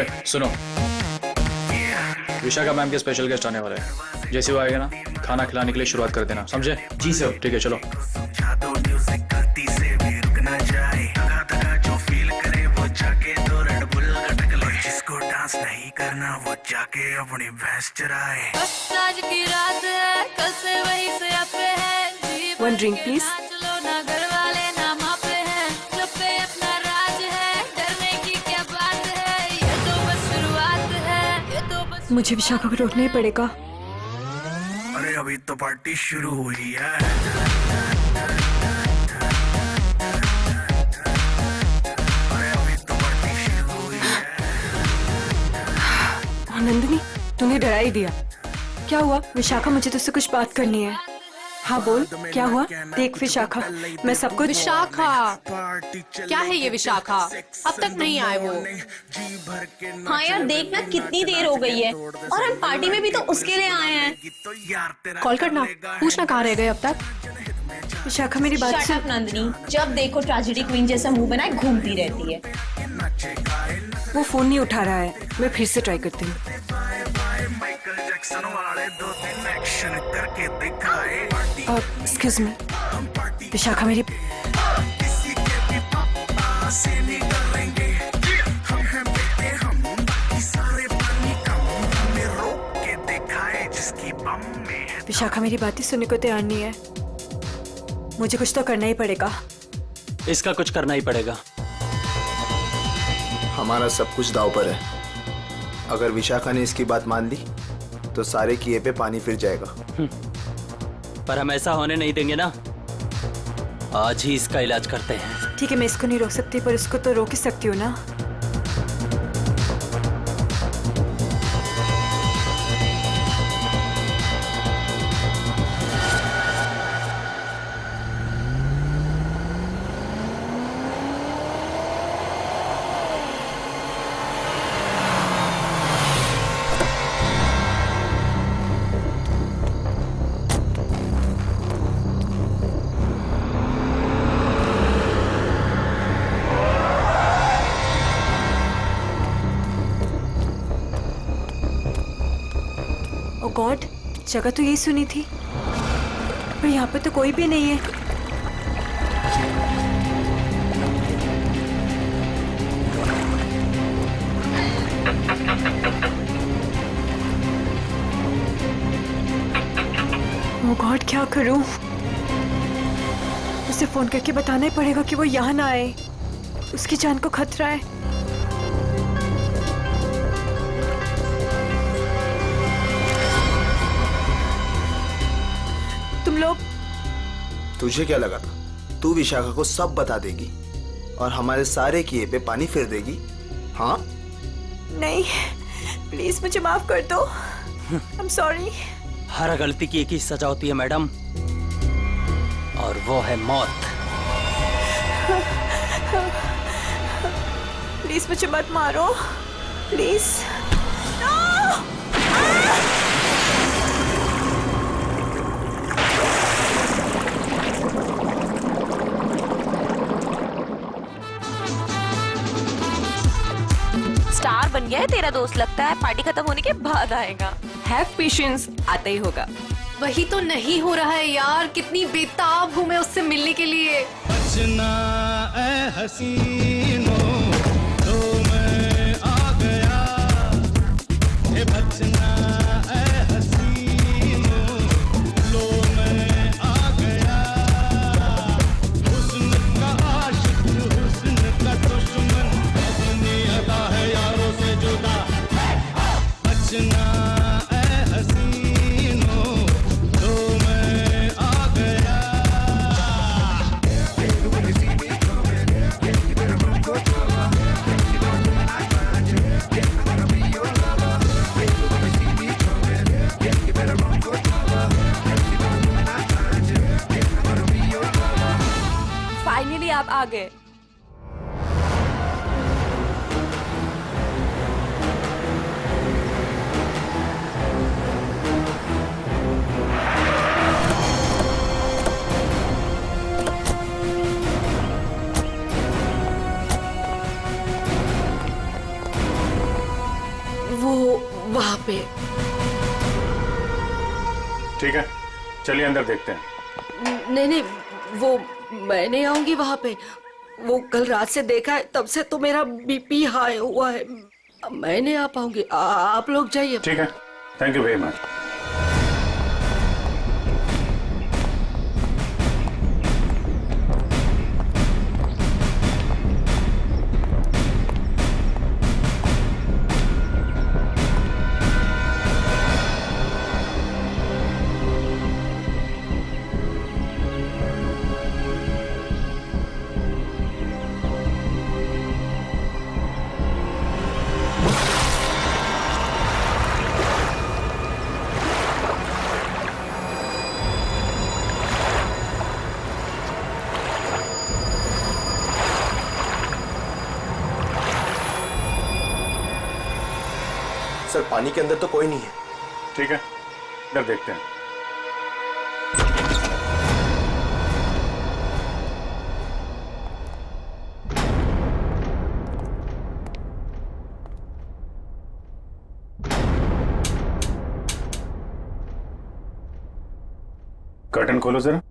ओए सुनो, विशाखा मैम के स्पेशल गेस्ट आने वाले हैं। जैसे वो आएगा ना, खाना खिलाने के लिए शुरुआत कर देना, समझे? जी सर। ठीक है, चलो। डांस नहीं करना वो जाके अपनी भैंस चराए। आज की रात है, कल से वही से पे है। One drink, please. चलो ना, घर वाले ना मापे हैं, जब पे अपना राज है, डरने की क्या बात है, ये तो बस शुरुआत है, ये तो बस। मुझे विशाखा को रोकना ही पड़ेगा। अरे अभी तो पार्टी शुरू हुई है। नंदिनी, तूने डरा ही दिया। क्या हुआ? विशाखा, मुझे तुझसे कुछ बात करनी है। हाँ बोल, क्या हुआ? देख विशाखा, मैं सब कुछ। विशाखा, क्या है ये विशाखा? अब तक नहीं आए वो। हाँ यार, देखना कितनी देर हो गई है और हम पार्टी में भी तो उसके लिए आए हैं। कॉल करना, पूछना कहाँ रह गए अब तक। विशाखा मेरी बात Shut सुन। up, नंदिनी, जब देखो ट्रेजेडी क्वीन जैसा मुंह बनाए घूमती रहती है। वो फोन नहीं उठा रहा है, मैं फिर से ट्राई करती हूँ। एक्सक्यूज मी, विशाखा मेरी। विशाखा मेरी बातें सुनने को तैयार नहीं है। मुझे कुछ तो करना ही पड़ेगा। इसका कुछ करना ही पड़ेगा। हमारा सब कुछ दांव पर है। अगर विशाखा ने इसकी बात मान ली तो सारे किए पे पानी फिर जाएगा। पर हम ऐसा होने नहीं देंगे ना। आज ही इसका इलाज करते हैं। ठीक है, मैं इसको नहीं रोक सकती, पर इसको तो रोक ही सकती हूँ ना। ओ गॉड, जगह तो यही सुनी थी, पर यहाँ पे तो कोई भी नहीं है। ओ गॉड, क्या करूं? उसे फोन करके बताना ही पड़ेगा कि वो यहाँ ना आए। उसकी जान को खतरा है। तुम लोग। तुझे क्या लगा था तू विशाखा को सब बता देगी और हमारे सारे किए पे पानी फिर देगी? हाँ? नहीं, प्लीज मुझे माफ कर दो। I'm sorry। हर गलती की एक ही सजा होती है मैडम, और वो है मौत। प्लीज मुझे मत मारो, प्लीज। स्टार बन गया है तेरा दोस्त, लगता है पार्टी खत्म होने के बाद आएगा। हैव पेशेंस, आता ही होगा। वही तो नहीं हो रहा है यार, कितनी बेताब हूँ मैं उससे मिलने के लिए। बचना ऐ हसीनो, तो मैं आ गया। ये बचना ऐ हसीनो, लो मैं आ गया। हुस्न का आशिक, हुस्न का दुश्मन, अपनी अदा है यारों से जुदा। बचना ऐ हसीनो, तो मैं आ गया। वहाँ पे। ठीक है, चलिए अंदर देखते हैं। नहीं नहीं, वो मैं नहीं आऊंगी वहाँ पे। वो कल रात से देखा है, तब से तो मेरा बीपी हाई हुआ है। मैं नहीं आ पाऊंगी, आप लोग जाइए। ठीक है, thank you very much. Sir पानी के अंदर तो कोई नहीं है। ठीक है, इधर देखते हैं। कर्टन खोलो जरा।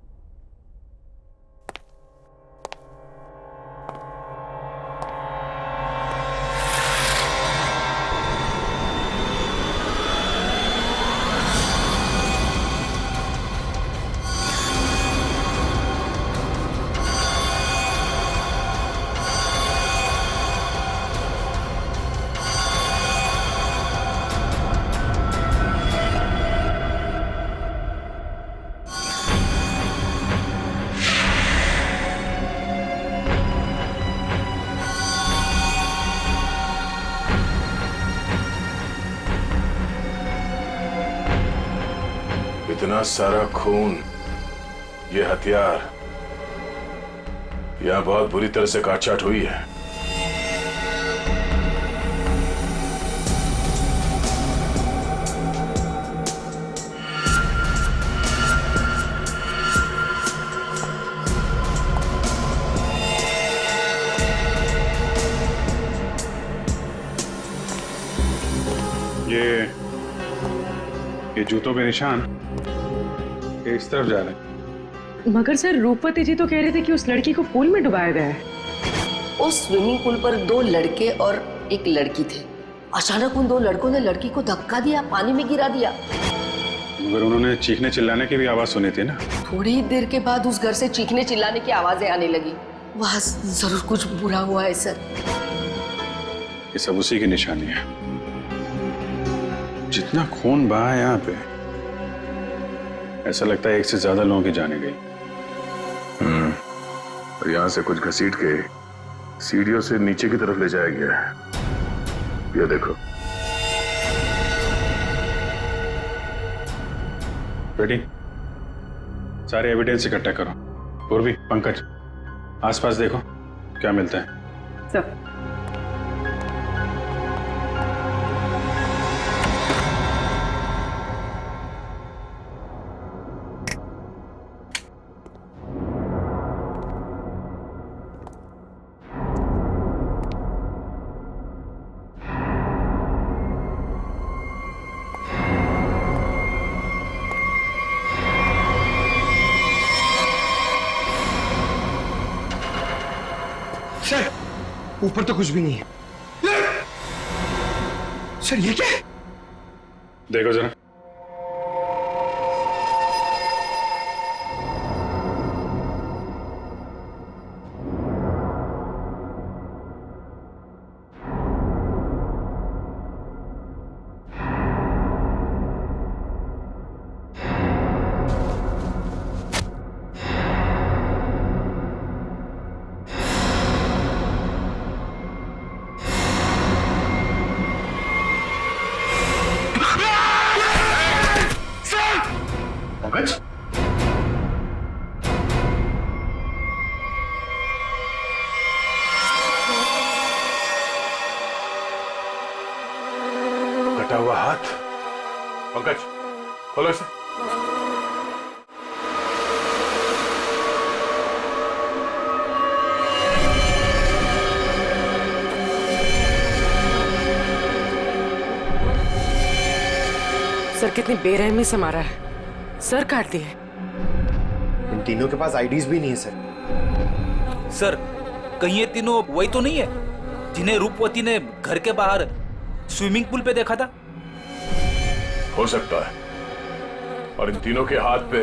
इतना सारा खून, ये हथियार, यहां बहुत बुरी तरह से काटछाट हुई है। ये जूतों के निशान ये इस तरफ जा रहे हैं। मगर सर रूपवती जी तो कह रहे थे कि उस लड़की को पूल में डुबाया गया है। उस स्विमिंग पूल पर 2 लड़के और एक लड़की थे। अचानक उन 2 लड़कों ने लड़की को धक्का दिया, पानी में गिरा दिया। मगर उन्होंने चीखने चिल्लाने की भी आवाज सुनी थी ना। थोड़ी देर के बाद उस घर से चीखने चिल्लाने की आवाजें आने लगी। वहां जरूर कुछ बुरा हुआ है सर। ये सब उसी की निशानी है। जितना खून बहा है यहाँ पे, ऐसा लगता है 1 से ज्यादा लोगों की जाने गई। और यहाँ से कुछ घसीट के सीढ़ियों से नीचे की तरफ ले जाया गया है। ये देखो। बेटी, सारे एविडेंस इकट्ठा करो। पूर्वी, पंकज, आसपास देखो क्या मिलता है। सर ऊपर तो कुछ भी नहीं है। सर ये क्या है? देखो जरा। कटा हुआ हाथ। पंकज, खोलो इसे। सर कितनी बेरहमी से मारा है, सर काट दिए। इन तीनों के पास आईडीज भी नहीं है सर। सर कहीं ये तीनों वही तो नहीं है जिन्हें रूपवती ने घर के बाहर स्विमिंग पूल पे देखा था? हो सकता है। और इन तीनों के हाथ पे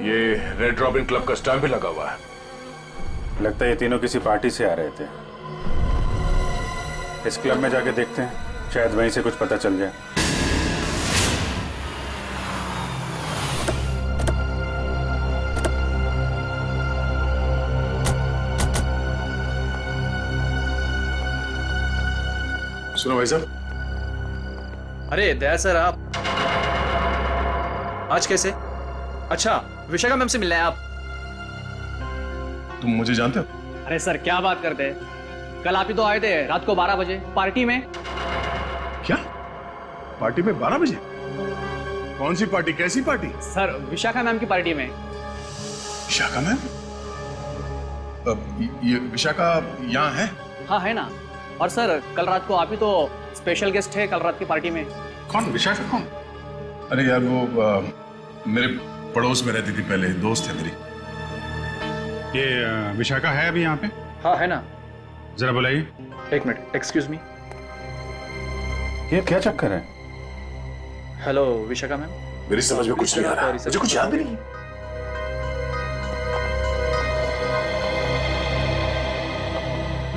ये रेड रॉबिन क्लब का स्टैम्प भी लगा हुआ है। लगता है ये तीनों किसी पार्टी से आ रहे थे। इस क्लब में जाके देखते हैं, शायद वहीं से कुछ पता चल जाए। सुनो भाई साहब। अरे दया सर, आप आज कैसे? अच्छा, विशाखा मैम से मिलना है आप? तुम मुझे जानते हो? अरे सर क्या बात करते हैं, कल आप ही तो आए थे रात को 12 बजे पार्टी में। क्या पार्टी में 12 बजे? कौन सी पार्टी, कैसी पार्टी? सर विशाखा मैम की पार्टी में। विशाखा मैम? ये विशाखा यहाँ है? हाँ है ना। और सर कल रात को आप ही तो स्पेशल गेस्ट है कल रात की पार्टी में। कौन विशाखा कौन? अरे यार वो मेरे पड़ोस में रहती थी पहले, दोस्त है मेरी। ये विशाखा है अभी यहाँ पे? हाँ है ना। जरा बुलाइए। एक मिनट, एक्सक्यूज मी। ये क्या चक्कर है? Hello Vishakha ma'am. मेरी समझ में कुछ नहीं आ रहा, मुझे कुछ याद भी नहीं।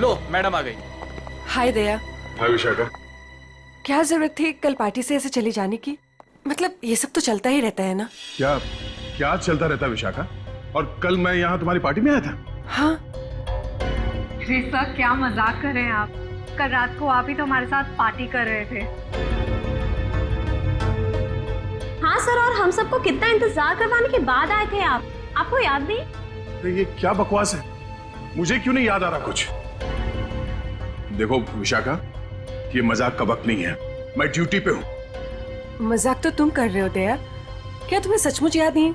लो मैडम आ गई। हाय दया। हाय विशाखा। क्या जरूरत थी कल पार्टी से ऐसे चले जाने की? मतलब ये सब तो चलता ही रहता है ना। क्या क्या चलता रहता है विशाखा? और कल मैं यहाँ तुम्हारी पार्टी में आया था। हाँ। रेसा क्या मजाक कर रहे हैं आप? कल रात को आप ही तो हमारे साथ पार्टी कर रहे थे। हाँ सर, और हम सबको कितना इंतजार करवाने के बाद आए थे आप, आपको याद नहीं? अरे ये क्या बकवास है, मुझे क्यों नहीं याद आ रहा कुछ? देखो विशाखा, ये मजाक का वक्त नहीं है, मैं ड्यूटी पे हूँ। मजाक तो तुम कर रहे हो दया, क्या तुम्हें सचमुच याद नहीं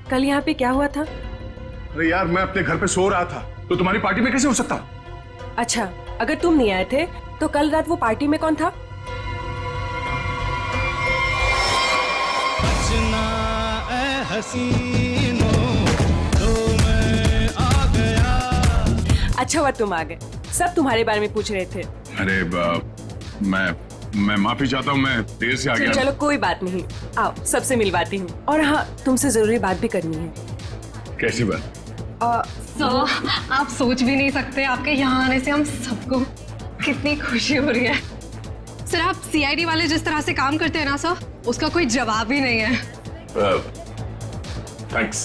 कल यहाँ पे क्या हुआ था? अरे यार मैं अपने घर पे सो रहा था, तो तुम्हारी पार्टी में कैसे हो सकता हूँ? अच्छा, अगर तुम नहीं आए थे तो कल रात वो पार्टी में कौन था? अच्छा हुआ तुम आ गए, सब तुम्हारे बारे में पूछ रहे थे। अरे मैं माफी चाहता हूँ, मैं देर से आ गया। चलो कोई बात नहीं, आओ सबसे मिलवाती हूँ। और हाँ, तुमसे जरूरी बात भी करनी है। कैसी बात? आप सोच भी नहीं सकते आपके यहाँ आने से हम सबको कितनी खुशी हो रही है। सर आप सीआईडी वाले जिस तरह से काम करते हैं ना सर, उसका कोई जवाब ही नहीं है। थैंक्स।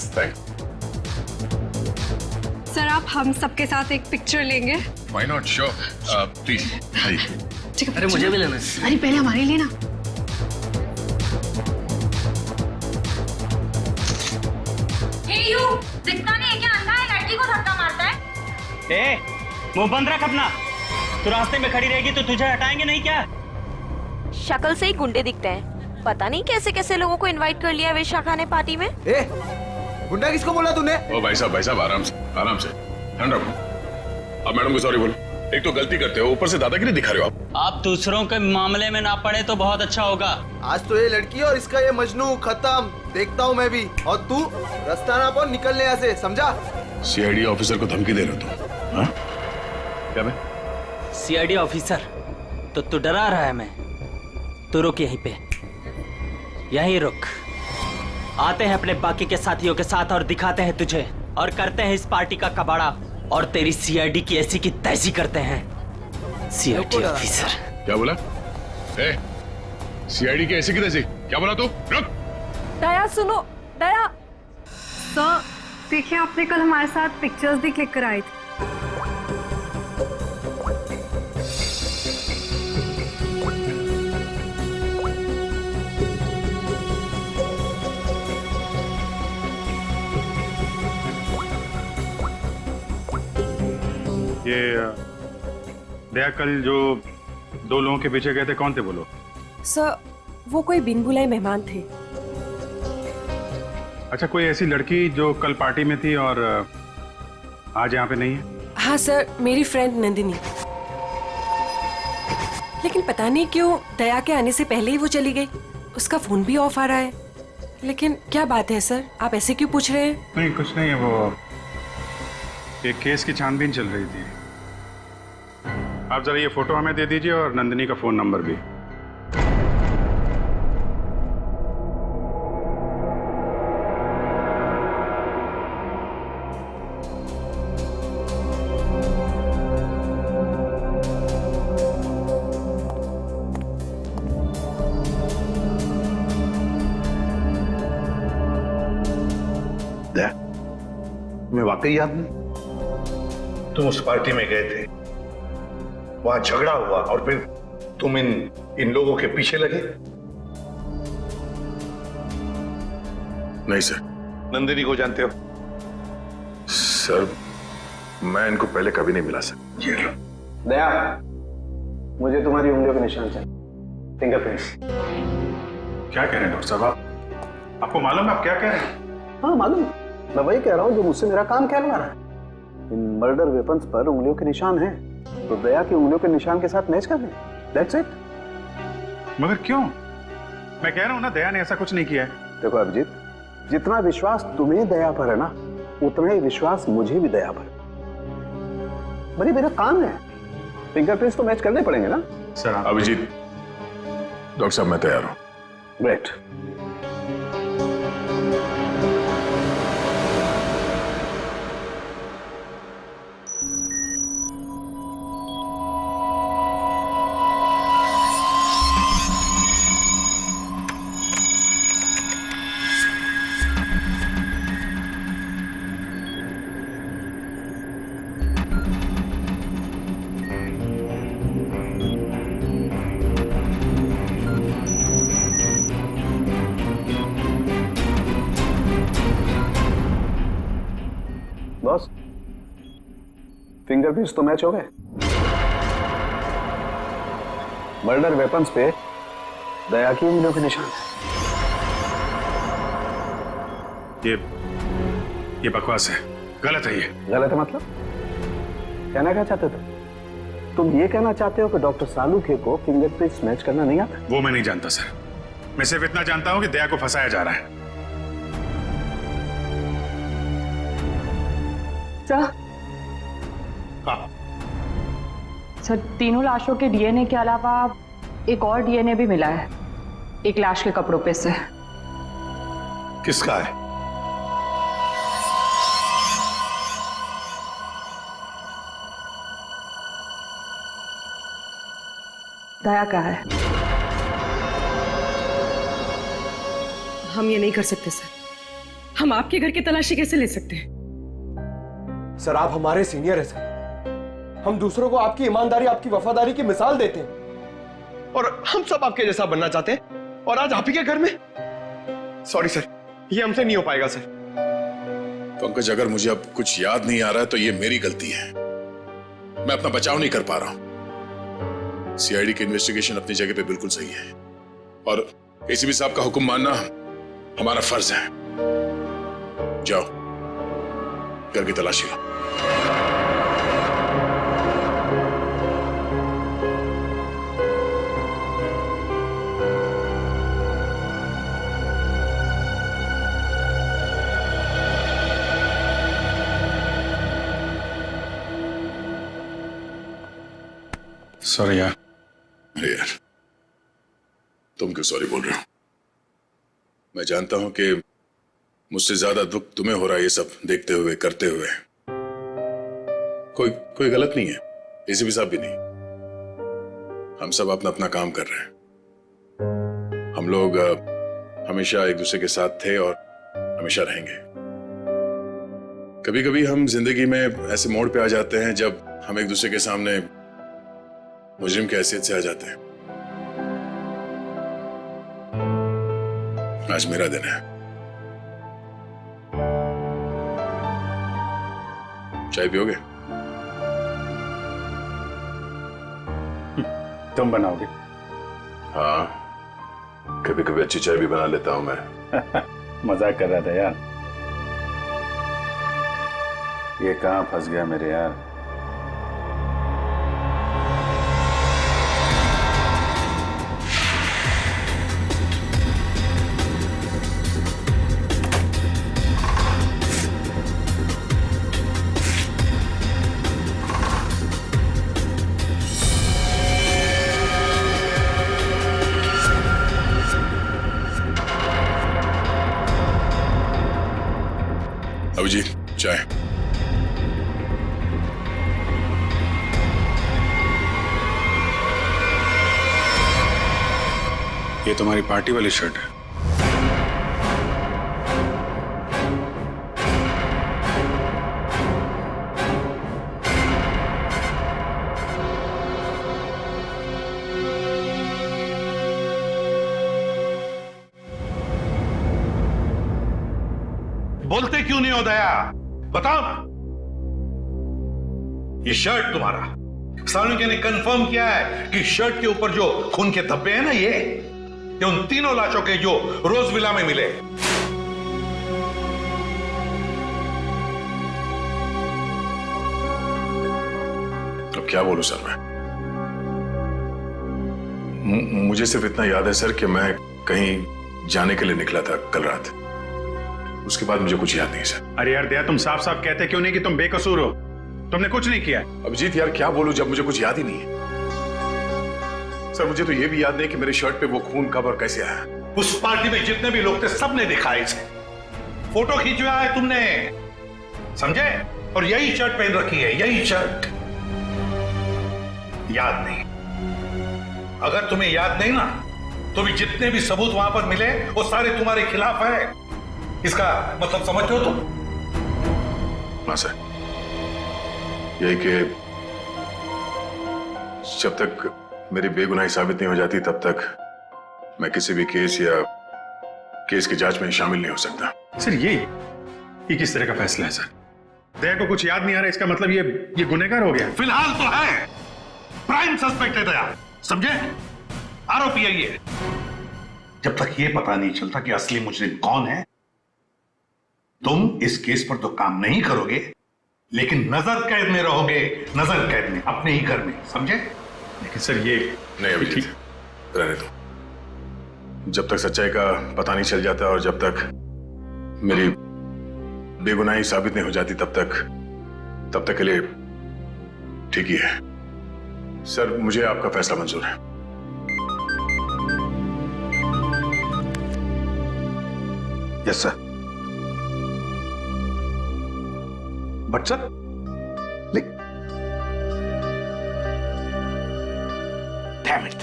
सर आप हम सबके साथ एक पिक्चर लेंगे? Why not, sure, please. अरे मुझे भी लेना। अरे पहले हमारे लिए ना। दिखता नहीं है क्या, अंधा है, लड़की को धक्का मारता है। मुंह बंद रख अपना, तू रास्ते में खड़ी रहेगी तो तुझे हटाएंगे नहीं क्या? शक्ल से ही गुंडे दिखते हैं, पता नहीं कैसे कैसे लोगों को इनवाइट कर लिया विशाखा ने पार्टी में। गुंडा किसको बोला तूने? ओ भाई साहब आराम से ध्यान रखो। अब मैडम को सॉरी बोलो, एक तो गलती करते हो, ऊपर से दादागिरी दिखा रहे हो आप दूसरों के मामले में ना पड़े तो बहुत अच्छा होगा। आज तो ये लड़की और इसका ये मजनू खत्म, देखता हूँ मैं भी। और तू रास्ता ना पाओ, निकलने यहाँ से, समझा? सीआईडी ऑफिसर को धमकी दे रहे हो तुम? हाँ? क्या बे? सीआईडी ऑफिसर तो तू डरा रहा है मैं? तू रुक यहीं पे, यहीं रुक। आते हैं अपने बाकी के साथियों के साथ और दिखाते हैं तुझे, और करते हैं इस पार्टी का कबाड़ा, और तेरी सीआईडी की ऐसी की तैसी करते हैं। CID officer. क्या बोला? सीआईडी की ऐसी की तैसी? क्या बोला तू? रुक। दया सुनो, दया। सर देखिए, आपने कल हमारे साथ पिक्चर्स भी क्लिक कराई थी। ये दया कल जो 2 लोगों के पीछे गए थे, कौन थे वो लोग? सर वो कोई बिन बुलाए मेहमान थे। अच्छा, कोई ऐसी लड़की जो कल पार्टी में थी और आज यहाँ पे नहीं है? हाँ सर, मेरी फ्रेंड नंदिनी। लेकिन पता नहीं क्यों दया के आने से पहले ही वो चली गई। उसका फोन भी ऑफ आ रहा है। लेकिन क्या बात है सर, आप ऐसे क्यों पूछ रहे हैं? नहीं कुछ नहीं है, वो एक केस की छानबीन चल रही थी। आप जरा ये फोटो हमें दे दीजिए और नंदिनी का फोन नंबर भी। तुम्हें वाकई याद नहीं? तुम उस पार्टी में गए थे, वहां झगड़ा हुआ और फिर तुम इन लोगों के पीछे लगे। नहीं सर। नंदिनी को जानते हो? सर मैं इनको पहले कभी नहीं मिला सर। ये लो। दया, मुझे तुम्हारी उंगलियों के निशान चाहिए, फिंगरप्रिंट्स। क्या कह रहे हैं डॉक्टर साहब? आपको मालूम है आप क्या कह रहे हैं? हाँ मालूम, मैं वही कह रहा हूँ जो मुझसे मेरा काम कहलवा रहा है। इन मर्डर वेपन्स पर उंगलियों के निशान हैं, तो दया की उंगलियों के निशान के साथ मैच कर दें। That's it. मगर क्यों? मैं कह रहा हूं ना दया ने ऐसा कुछ नहीं किया है। देखो अभिजीत, जितना विश्वास तुम्हें दया पर है ना, उतना ही विश्वास मुझे भी दया पर। भाई मेरा काम है, फिंगरप्रिंट्स तो मैच करने पड़ेंगे ना। सर अभिजीत, डॉक्टर साहब मैं तैयार हूं। ग्रेट। बॉस, फिंगरप्रिंट्स तो मैच हो गए। मर्डर वेपन्स पे दया की उंगलियों के निशान है। ये बकवास है, गलत है। ये गलत है मतलब? कहना क्या चाहते थे? तुम ये कहना चाहते हो कि डॉक्टर सालुखे को फिंगरप्रिंट्स मैच करना नहीं आता? वो मैं नहीं जानता सर। मैं सिर्फ इतना जानता हूं कि दया को फंसाया जा रहा है। सर, हाँ। सर तीनों लाशों के डीएनए के अलावा एक और डीएनए भी मिला है, एक लाश के कपड़ों पे से। किसका है? दया का है। हम ये नहीं कर सकते सर। हम आपके घर की तलाशी कैसे ले सकते हैं? सर आप हमारे सीनियर हैं सर। हम दूसरों को आपकी ईमानदारी, आपकी वफादारी की मिसाल देते हैं, और हम सब आपके जैसा बनना चाहते हैं, और आज आप ही के घर में। सॉरी सर, ये हमसे नहीं हो पाएगा सर। पंकज, अगर मुझे अब कुछ याद नहीं आ रहा है तो ये मेरी गलती है। मैं अपना बचाव नहीं कर पा रहा हूं। सीआईडी की इन्वेस्टिगेशन अपनी जगह पे बिल्कुल सही है, और एसीपी साहब का हुक्म मानना हमारा फर्ज है। जाओ, घर की तलाशी लो। सॉरी यार। अरे यार, तुम क्यों सॉरी बोल रहे हो? मैं जानता हूं कि मुझसे ज्यादा दुख तुम्हें हो रहा है ये सब देखते हुए, करते हुए। कोई गलत नहीं है, एसीपी साहब भी नहीं। हम सब अपना अपना काम कर रहे हैं। हम लोग हमेशा एक दूसरे के साथ थे और हमेशा रहेंगे। कभी कभी हम जिंदगी में ऐसे मोड़ पे आ जाते हैं जब हम एक दूसरे के सामने मुजरिम की हैसियत से आ जाते हैं। आज मेरा दिन है। चाय पियोगे? तुम बनाओगे? हाँ, कभी कभी अच्छी चाय भी बना लेता हूं मैं। मजाक कर रहा था यार। ये कहां फंस गया मेरे यार। ये तुम्हारी पार्टी वाली शर्ट है। बोलते क्यों नहीं हो दया? बताओ ना। ये शर्ट तुम्हारा, सालुंके ने कंफर्म किया है कि शर्ट के ऊपर जो खून के धब्बे हैं ना, ये उन तीनों लाशों के जो रोज विला में मिले। अब क्या बोलूं सर मैं? मुझे सिर्फ इतना याद है सर कि मैं कहीं जाने के लिए निकला था कल रात। उसके बाद मुझे कुछ याद नहीं सर। अरे यार दया, तुम साफ साफ कहते क्यों नहीं कि तुम बेकसूर हो? तुमने कुछ नहीं किया। अभिजीत यार क्या बोलूं जब मुझे कुछ याद ही नहीं है। सर मुझे तो ये भी याद नहीं कि मेरे शर्ट पे वो खून कब और कैसे आया। उस पार्टी में जितने भी लोग थे सबने दिखा इसे। फोटो खींचवाया है तुमने, समझे? और यही शर्ट पहन रखी है, यही शर्ट। याद नहीं? अगर तुम्हें याद नहीं ना, तो भी जितने भी सबूत वहां पर मिले वो सारे तुम्हारे खिलाफ है। इसका मतलब समझते हो तुम? हाँ सर, यही कि जब तक मेरी बेगुनाही साबित नहीं हो जाती तब तक मैं किसी भी केस या केस की जांच में शामिल नहीं हो सकता। सर ये किस तरह का फैसला है सर? दया को कुछ याद नहीं आ रहा, इसका मतलब ये गुनहगार हो गया? फिलहाल तो है, प्राइम सस्पेक्ट है दया, समझे? आरोपी है ये। जब तक ये पता नहीं चलता कि असली मुजरिम कौन है, तुम इस केस पर तो काम नहीं करोगे, लेकिन नजर कैद में रहोगे, नजर कैद में, अपने ही घर में, समझे? लेकिन सर ये नहीं अभिजीत, रहने दो। जब तक सच्चाई का पता नहीं चल जाता और जब तक मेरी बेगुनाही साबित नहीं हो जाती तब तक के लिए ठीक ही है। सर मुझे आपका फैसला मंजूर है। Yes sir. But sir, damn it.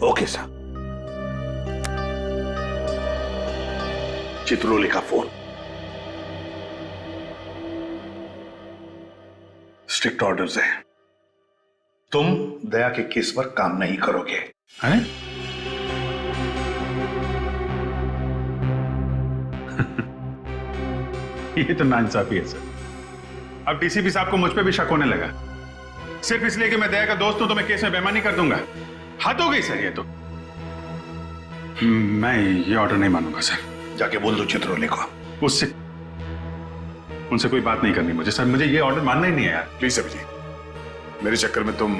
Okay sir. Chitrole का फोन। स्ट्रिक्ट ऑर्डर्स है, तुम दया के केस पर काम नहीं करोगे। हैं? ये तो नाइंसाफी है सर। अब डीसीपी साहब को मुझ पे भी शक होने लगा, सिर्फ इसलिए कि मैं दया का दोस्त हूं तो मैं केस में बेईमानी कर दूंगा। हद हो गई सर ये तो। मैं ये ऑर्डर नहीं मानूंगा सर। जाके बोल दो चित्रोले को। उनसे कोई बात नहीं करनी मुझे सर, मुझे ये ऑर्डर मानना ही नहीं है यार। प्लीज अभिजीत, मेरे चक्कर में तुम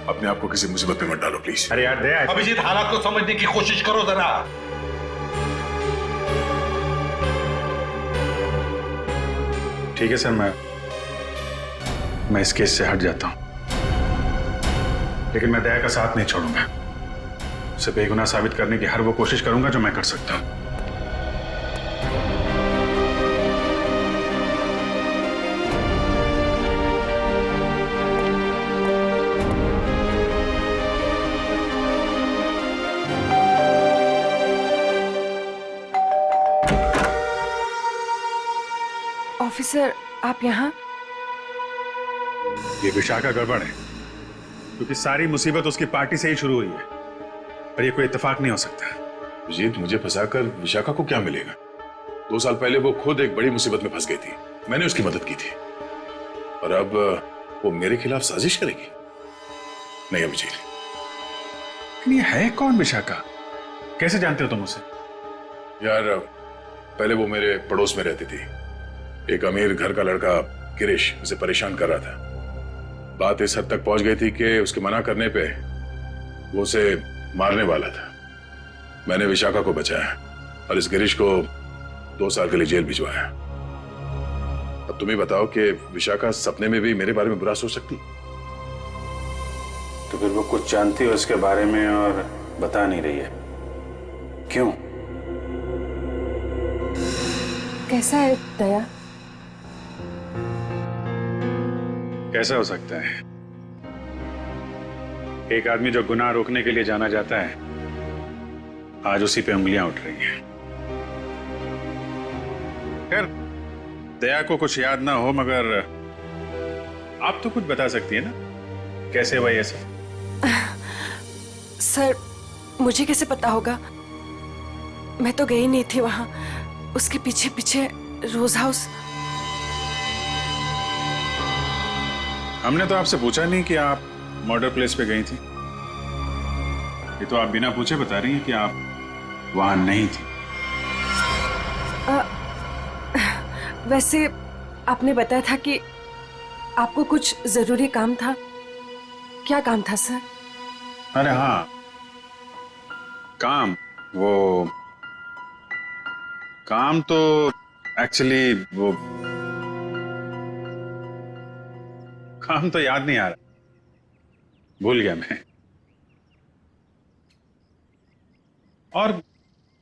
अपने आप को किसी मुसीबत में मत डालो प्लीज। अरे यार दया, अभिजीत हालात को समझने की कोशिश करो जरा। ठीक है सर, मैं इस केस से हट जाता हूं, लेकिन मैं दया का साथ नहीं छोड़ूंगा। उसे बेगुनाह साबित करने की हर वो कोशिश करूंगा जो मैं कर सकता हूं। ऑफिसर, आप यहाँ? ये विशाखा गड़बड़ है, क्योंकि सारी मुसीबत उसकी पार्टी से ही शुरू हुई है, और ये कोई इत्तेफाक नहीं हो सकता। अभिजीत, मुझे फंसाकर विशाखा को क्या मिलेगा? 2 साल पहले वो खुद एक बड़ी मुसीबत में फंस गई थी, मैंने उसकी मदद की थी, और अब वो मेरे खिलाफ साजिश करेगी? नहीं अभिजीत। लेकिन ये है कौन विशाखा? कैसे जानते हो तुम उसे? यार पहले वो मेरे पड़ोस में रहती थी। एक अमीर घर का लड़का गिरीश उसे परेशान कर रहा था। बात इस हद तक पहुंच गई थी कि उसके मना करने पे वो उसे मारने वाला था। मैंने विशाखा को बचाया और इस गिरीश को 2 साल के लिए जेल भिजवाया। अब तुम ही बताओ कि विशाखा सपने में भी मेरे बारे में बुरा सोच सकती? तो फिर वो कुछ जानती है उसके बारे में और बता नहीं रही है, क्यों? कैसा है दया? कैसा हो सकता है? एक आदमी जो गुनाह रोकने के लिए जाना जाता है, आज उसी पे उंगलियां उठ रही हैं। खैर, दया को कुछ याद ना हो, मगर आप तो कुछ बता सकती है ना, कैसे हुआ ये सब? सर, मुझे कैसे पता होगा? मैं तो गई नहीं थी वहां, उसके पीछे पीछे रोज हाउस। हमने तो आपसे पूछा नहीं कि आप मर्डर प्लेस पे गई थी। ये तो आप बिना पूछे बता रही हैं कि आप वहां नहीं थी। वैसे आपने बताया था कि आपको कुछ जरूरी काम था। क्या काम था सर? अरे हाँ, काम तो एक्चुअली वो काम तो याद नहीं आ रहा, भूल गया मैं। और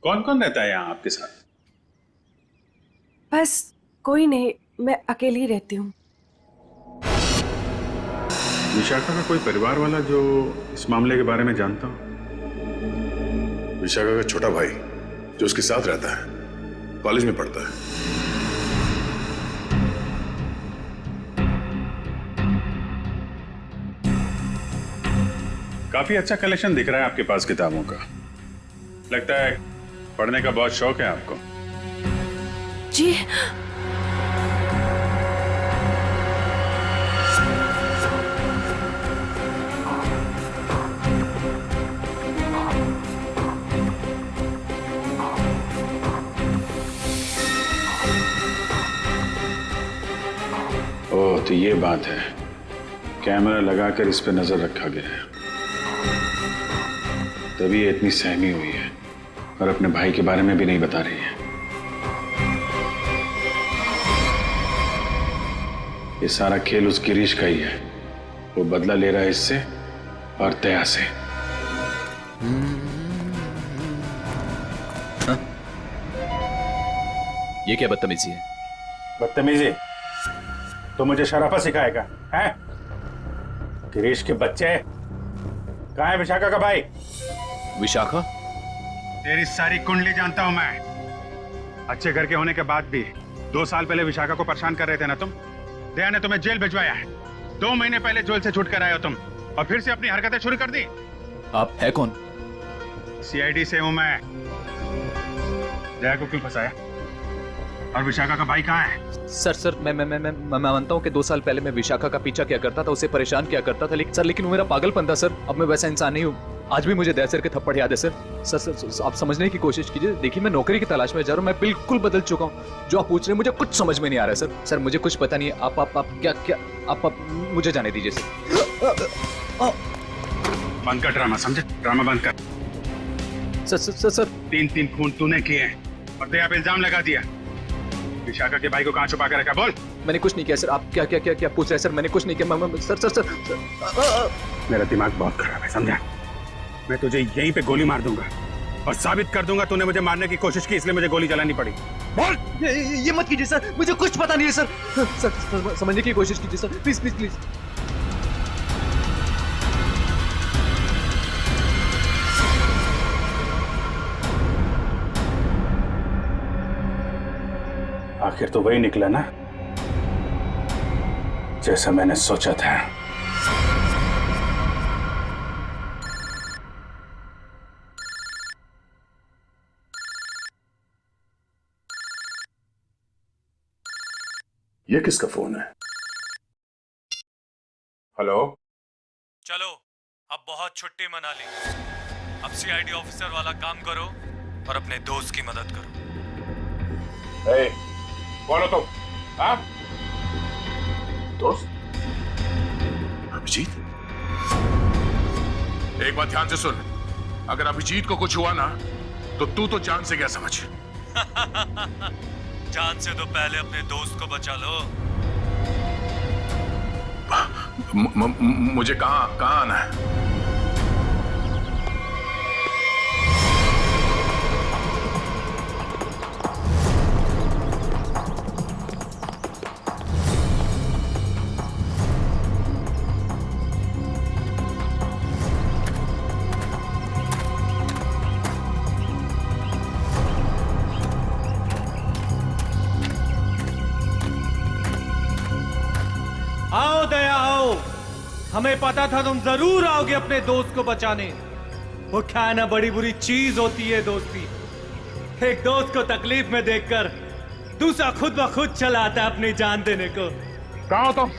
कौन कौन रहता है यहाँ आपके साथ? बस कोई नहीं, मैं अकेली रहती हूँ। विशाखा का कोई परिवार वाला जो इस मामले के बारे में जानता हो? विशाखा का छोटा भाई जो उसके साथ रहता है, कॉलेज में पढ़ता है। काफी अच्छा कलेक्शन दिख रहा है आपके पास किताबों का। लगता है पढ़ने का बहुत शौक है आपको। जी। ओह, तो ये बात है। कैमरा लगाकर इस पे नजर रखा गया है, तभी ये इतनी सहमी हुई है और अपने भाई के बारे में भी नहीं बता रही है। ये सारा खेल उस गिरीश का ही है। वो बदला ले रहा है इससे और दया से। ये क्या बदतमीजी है? बदतमीजी? तो मुझे शराफत सिखाएगा हैं? गिरीश के बच्चे। कहाँ है विशाखा का भाई? विशाखा? तेरी सारी कुंडली जानता हूं मैं। अच्छे घर के होने के बाद भी 2 साल पहले विशाखा को परेशान कर रहे थे ना तुम। दया ने तुम्हें जेल भिजवाया है। 2 महीने पहले जेल से छूट कर आए हो तुम, और फिर से अपनी हरकतें शुरू कर दी। आप है कौन? सीआईडी से हूं मैं। दया को क्यों फंसाया? और विशाखा का भाई कहाँ है? सर मैं मानता हूँ कि 2 साल पहले मैं विशाखा का पीछा किया करता था, उसे परेशान किया करता था, लेकिन वो मेरा पागलपन था सर। अब मैं वैसा इंसान नहीं हूँ। आज भी मुझे दया सर के थप्पड़ याद है सर। सर आप समझने की कोशिश कीजिए। देखिए, मैं नौकरी की तलाश में जा रहा हूँ। मैं बिल्कुल बदल चुका हूँ। जो आप पूछ रहे हैं मुझे कुछ समझ में नहीं आ रहा है सर। सर मुझे कुछ पता नहीं है। आप क्या आप मुझे जाने दीजिए सर। बंद कर ड्रामा, समझे? ड्रामा बंद कर। सर 3 खून तूने किए हैं और दया पे इल्जाम लगा दिया। विशाखा के भाई को कहाँ छुपा कर रखा? बोल। मैंने कुछ नहीं किया सर। आप क्या पूछ रहे हैं सर? मैंने कुछ नहीं किया। सर मेरा दिमाग बहुत खराब है, समझा? मैं तुझे यहीं पे गोली मार दूंगा और साबित कर दूंगा तूने मुझे मारने की कोशिश की, इसलिए मुझे गोली चलानी पड़ी। बोल। ये मत कीजिए सर, मुझे कुछ पता नहीं है सर। सर समझने की कोशिश कीजिए सर, प्लीज प्लीज प्लीज। आखिर तो वही निकला ना, जैसा मैंने सोचा था। ये किसका फोन है? हेलो। चलो, अब बहुत छुट्टी मना ली। अब सीआईडी ऑफिसर वाला काम करो और अपने दोस्त की मदद करो। ए, कौन हो तुम? हाँ? दोस्त? अभिजीत? एक बात ध्यान से सुन, अगर अभिजीत को कुछ हुआ ना तो तू तो जान से गया समझ। जान से तो पहले अपने दोस्त को बचा लो। मुझे कहाँ आना है? हमें पता था तुम जरूर आओगे अपने दोस्त को बचाने। वो क्या ना बड़ी बुरी चीज होती है दोस्ती। एक दोस्त को तकलीफ में देखकर दूसरा खुद ब खुद चला आता है अपनी जान देने को। कहाँ हो तुम?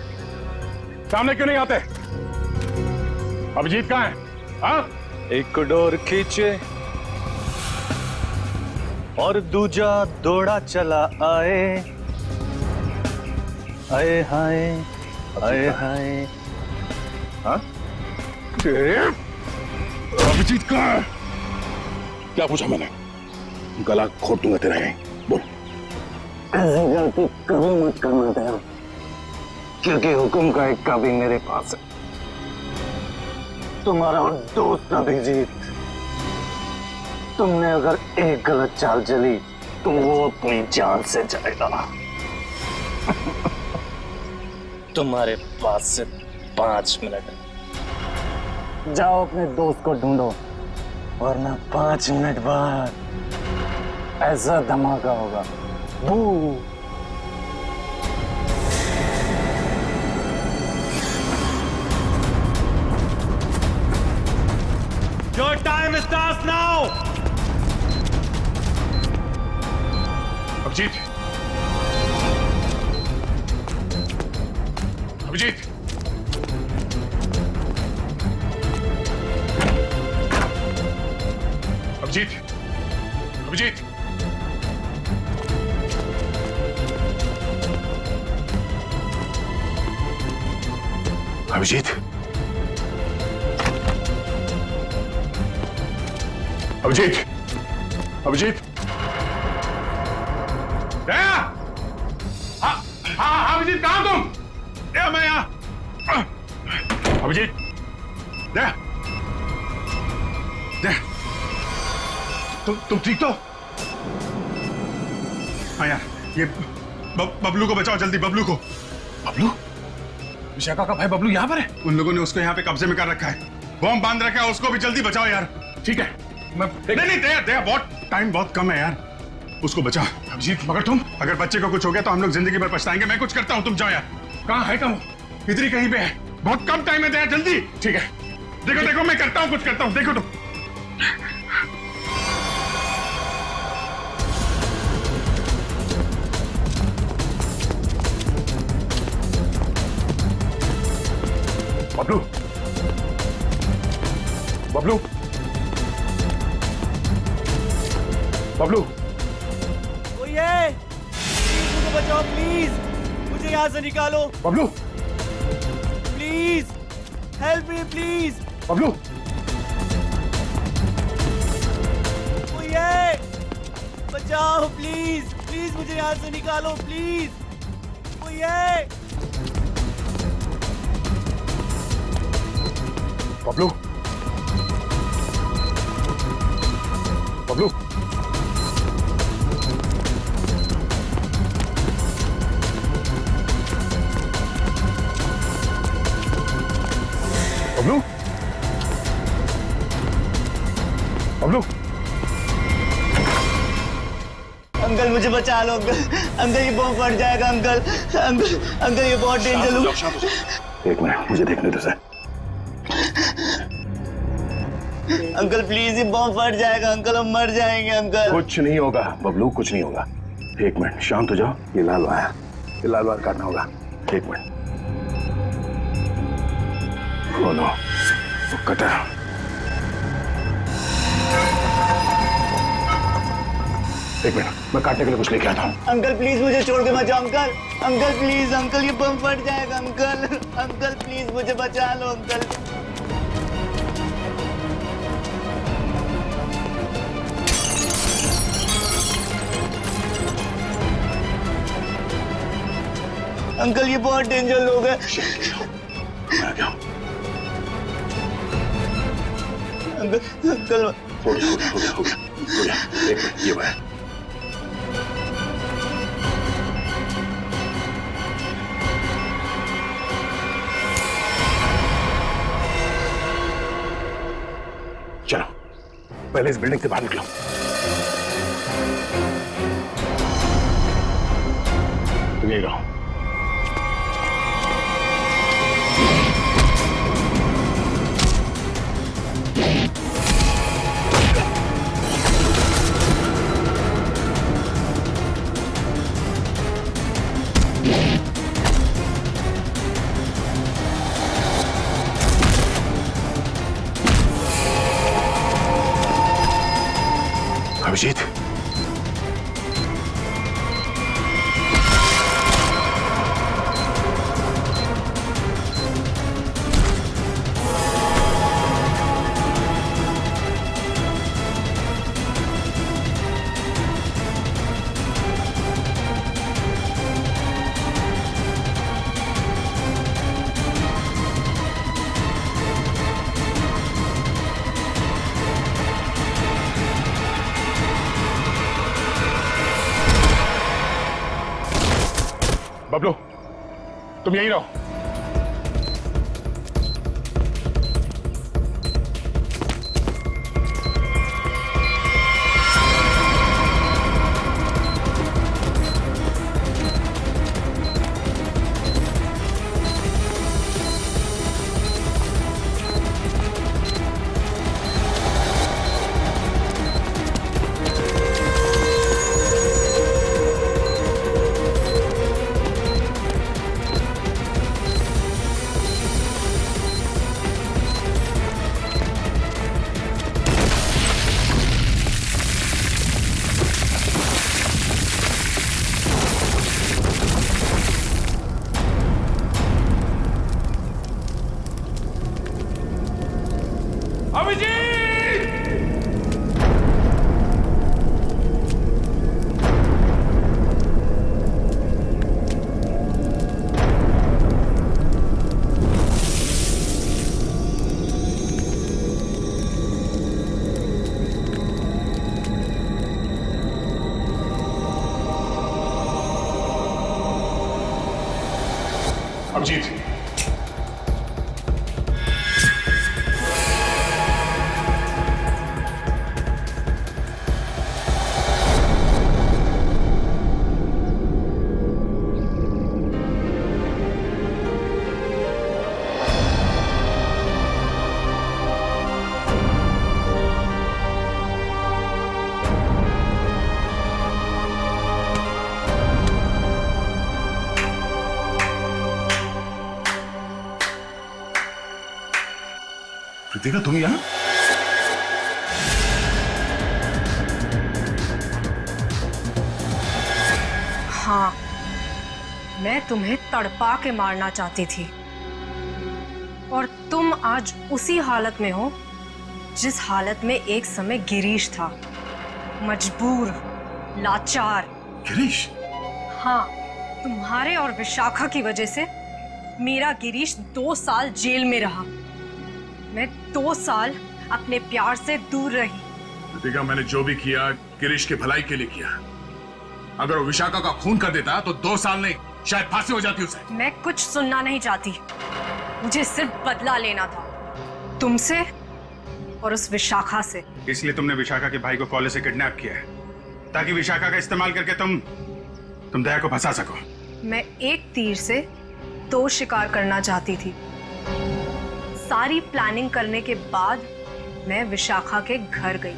सामने क्यों नहीं आते? अभिजीत कहाँ है? हाँ? एक डोर खींचे और दूजा दौड़ा चला आए, आए हाय आए हाय। हाँ? अभिजीत कहाँ है? क्या पूछा मैंने? गला घोट दूंगा तेरा यहीं। बोल। ऐसी गलती कभी मत करना दया, क्योंकि हुक्म का एक कभी मेरे पास है। तुम्हारा दोस्त अभिजीत, तुमने अगर एक गलत चाल चली तो वो अपनी जान से जाएगा। तुम्हारे पास से 5 मिनट। जाओ अपने दोस्त को ढूंढो, वरना 5 मिनट बाद ऐसा धमाका होगा। बू। Your time starts now. Abhijit, Abhijit, Abhijit, Abhijit, Abhijit, Abhijit, Abhijit, दया! हाँ, अभिजीत कहाँ तुम? दया, मैं यहाँ। अभिजीत, दया, दया, तुम ठीक तो? हाँ यार, ये बबलू को बचाओ जल्दी, बबलू को। बबलू? विशाखा का भाई बबलू यहाँ पर है? उन लोगों ने उसको यहाँ पे कब्जे में कर रखा है, बॉम्ब बांध रखा है, उसको भी जल्दी बचाओ यार। ठीक है, नहीं दया, दया, बहुत टाइम बहुत कम है यार, उसको बचाओ। अभिजीत, मगर तुम, अगर बच्चे को कुछ हो गया तो हम लोग जिंदगी भर पछताएंगे। मैं कुछ करता हूँ, तुम जाओ यार। कहाँ है? कहाँ? इधर ही कहीं पे है, बहुत कम टाइम है दया, जल्दी। ठीक है, देखो देखो मैं करता हूँ, कुछ करता हूँ, देखो तुम। बबलू, बबलू, बबलू, कोई है? प्लीज मुझे बचाओ, प्लीज मुझे यहाँ से निकालो। Bablu, please help me, please. Bablu, कोई है? बचाओ प्लीज, प्लीज मुझे यहाँ से निकालो, प्लीज। कोई है? बबलू, बबलू, बबलू, बबलू, अंकल मुझे बचा लो अंकल, अंकल ये बॉम्ब फट जाएगा अंकल, अंकल अंकल ये बहुत डेंजर है। एक मिनट मुझे देखने दो सर। अंकल प्लीज ये बॉम्ब फट जाएगा अंकल, हम मर जाएंगे अंकल। कुछ नहीं होगा बबलू, कुछ नहीं होगा। एक मिनट शांत हो जाओ, ये लाल वायर, ये लाल वायर काटना होगा। एक मिनट, बोलो कटा। एक मिनट मैं काटने के लिए कुछ लेके आता हूँ। अंकल प्लीज मुझे छोड़ के मत जाओ अंकल, अंकल प्लीज अंकल ये बम फट जाएगा अंकल, अंकल प्लीज मुझे बचा लो अंकल। अंकल ये बहुत डेंजर लोग हैं। अंकल अंकल हो गया, एक मिनट ये वायर। चलो पहले इस बिल्डिंग से बाहर निकलो। तुम यही रहो। अभिजीत, बबलू, तुम यहीं रहो। अभिजीत, कृतिका, तुम यहाँ? हाँ, मैं तुम्हें तड़पा के मारना चाहती थी और तुम आज उसी हालत में हो जिस हालत में एक समय गिरीश था, मजबूर, लाचार। गिरीश? हाँ, तुम्हारे और विशाखा की वजह से मेरा गिरीश 2 साल जेल में रहा। मैं 2 साल अपने प्यार से दूर रही। कृतिका, मैंने जो भी किया गिरीश की भलाई के लिए किया। अगर वो विशाखा का खून कर देता तो 2 साल नहीं, शायद फांसी हो जाती उसे। मैं कुछ सुनना नहीं चाहती, मुझे सिर्फ बदला लेना था, तुमसे और उस विशाखा से। इसलिए तुमने विशाखा के भाई को कॉलेज से किडनैप किया है, ताकि विशाखा का इस्तेमाल करके तुम दया को फंसा सको। मैं एक तीर से 2 शिकार करना चाहती थी। सारी प्लानिंग करने के बाद मैं विशाखा के घर गई।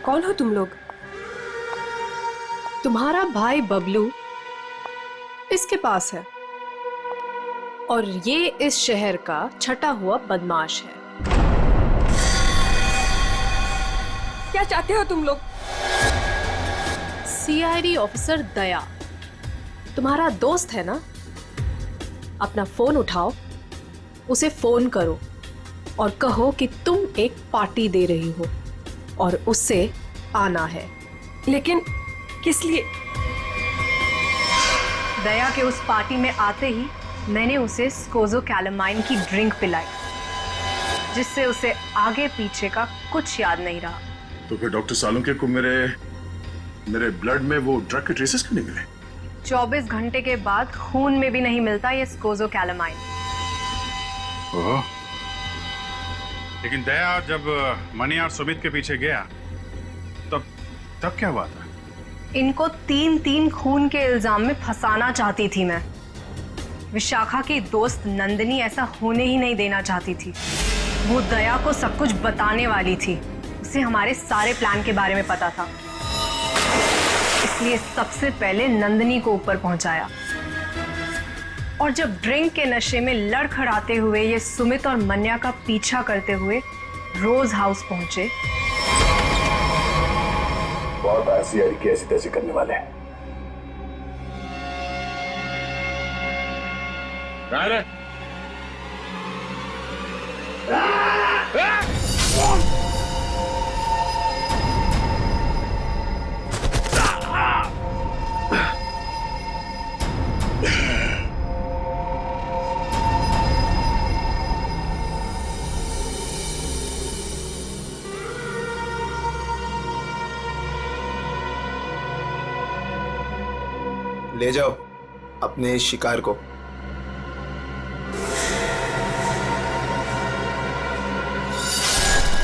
कौन हो तुम लोग? तुम्हारा भाई बबलू इसके पास है और ये इस शहर का छटा हुआ बदमाश है। क्या चाहते हो तुम लोग? सीआईडी ऑफिसर दया तुम्हारा दोस्त है ना? अपना फोन उठाओ, उसे फोन करो और कहो कि तुम एक पार्टी दे रही हो और उससे आना है। लेकिन किस लिए? दया के उस पार्टी में आते ही मैंने उसे स्कोज़ोकैलामाइन की ड्रिंक पिलाई, जिससे उसे आगे पीछे का कुछ याद नहीं रहा। तो फिर डॉक्टर सालुंके को मेरे ब्लड में वो ड्रग के ट्रेसेस क्यों नहीं मिले? 24 घंटे के बाद खून में भी नहीं मिलता ये स्कोज़ोकैलामाइन। ओह, लेकिन दया जब मनी और सुमित के पीछे गया तब क्या हुआ था? इनको 3 खून के इल्जाम में फंसाना चाहती थी मैं। विशाखा की दोस्त नंदिनी ऐसा होने ही नहीं देना चाहती थी। वो दया को सब कुछ बताने वाली थी, उसे हमारे सारे प्लान के बारे में पता था। इसलिए सबसे पहले नंदिनी को ऊपर पहुंचाया और जब ड्रिंक के नशे में लड़खड़ाते हुए ये सुमित और मन्या का पीछा करते हुए रोज हाउस पहुंचे। बहुत ऐसी आई कि ऐसी तैसी करने वाले हैं। ले जाओ अपने इस शिकार को।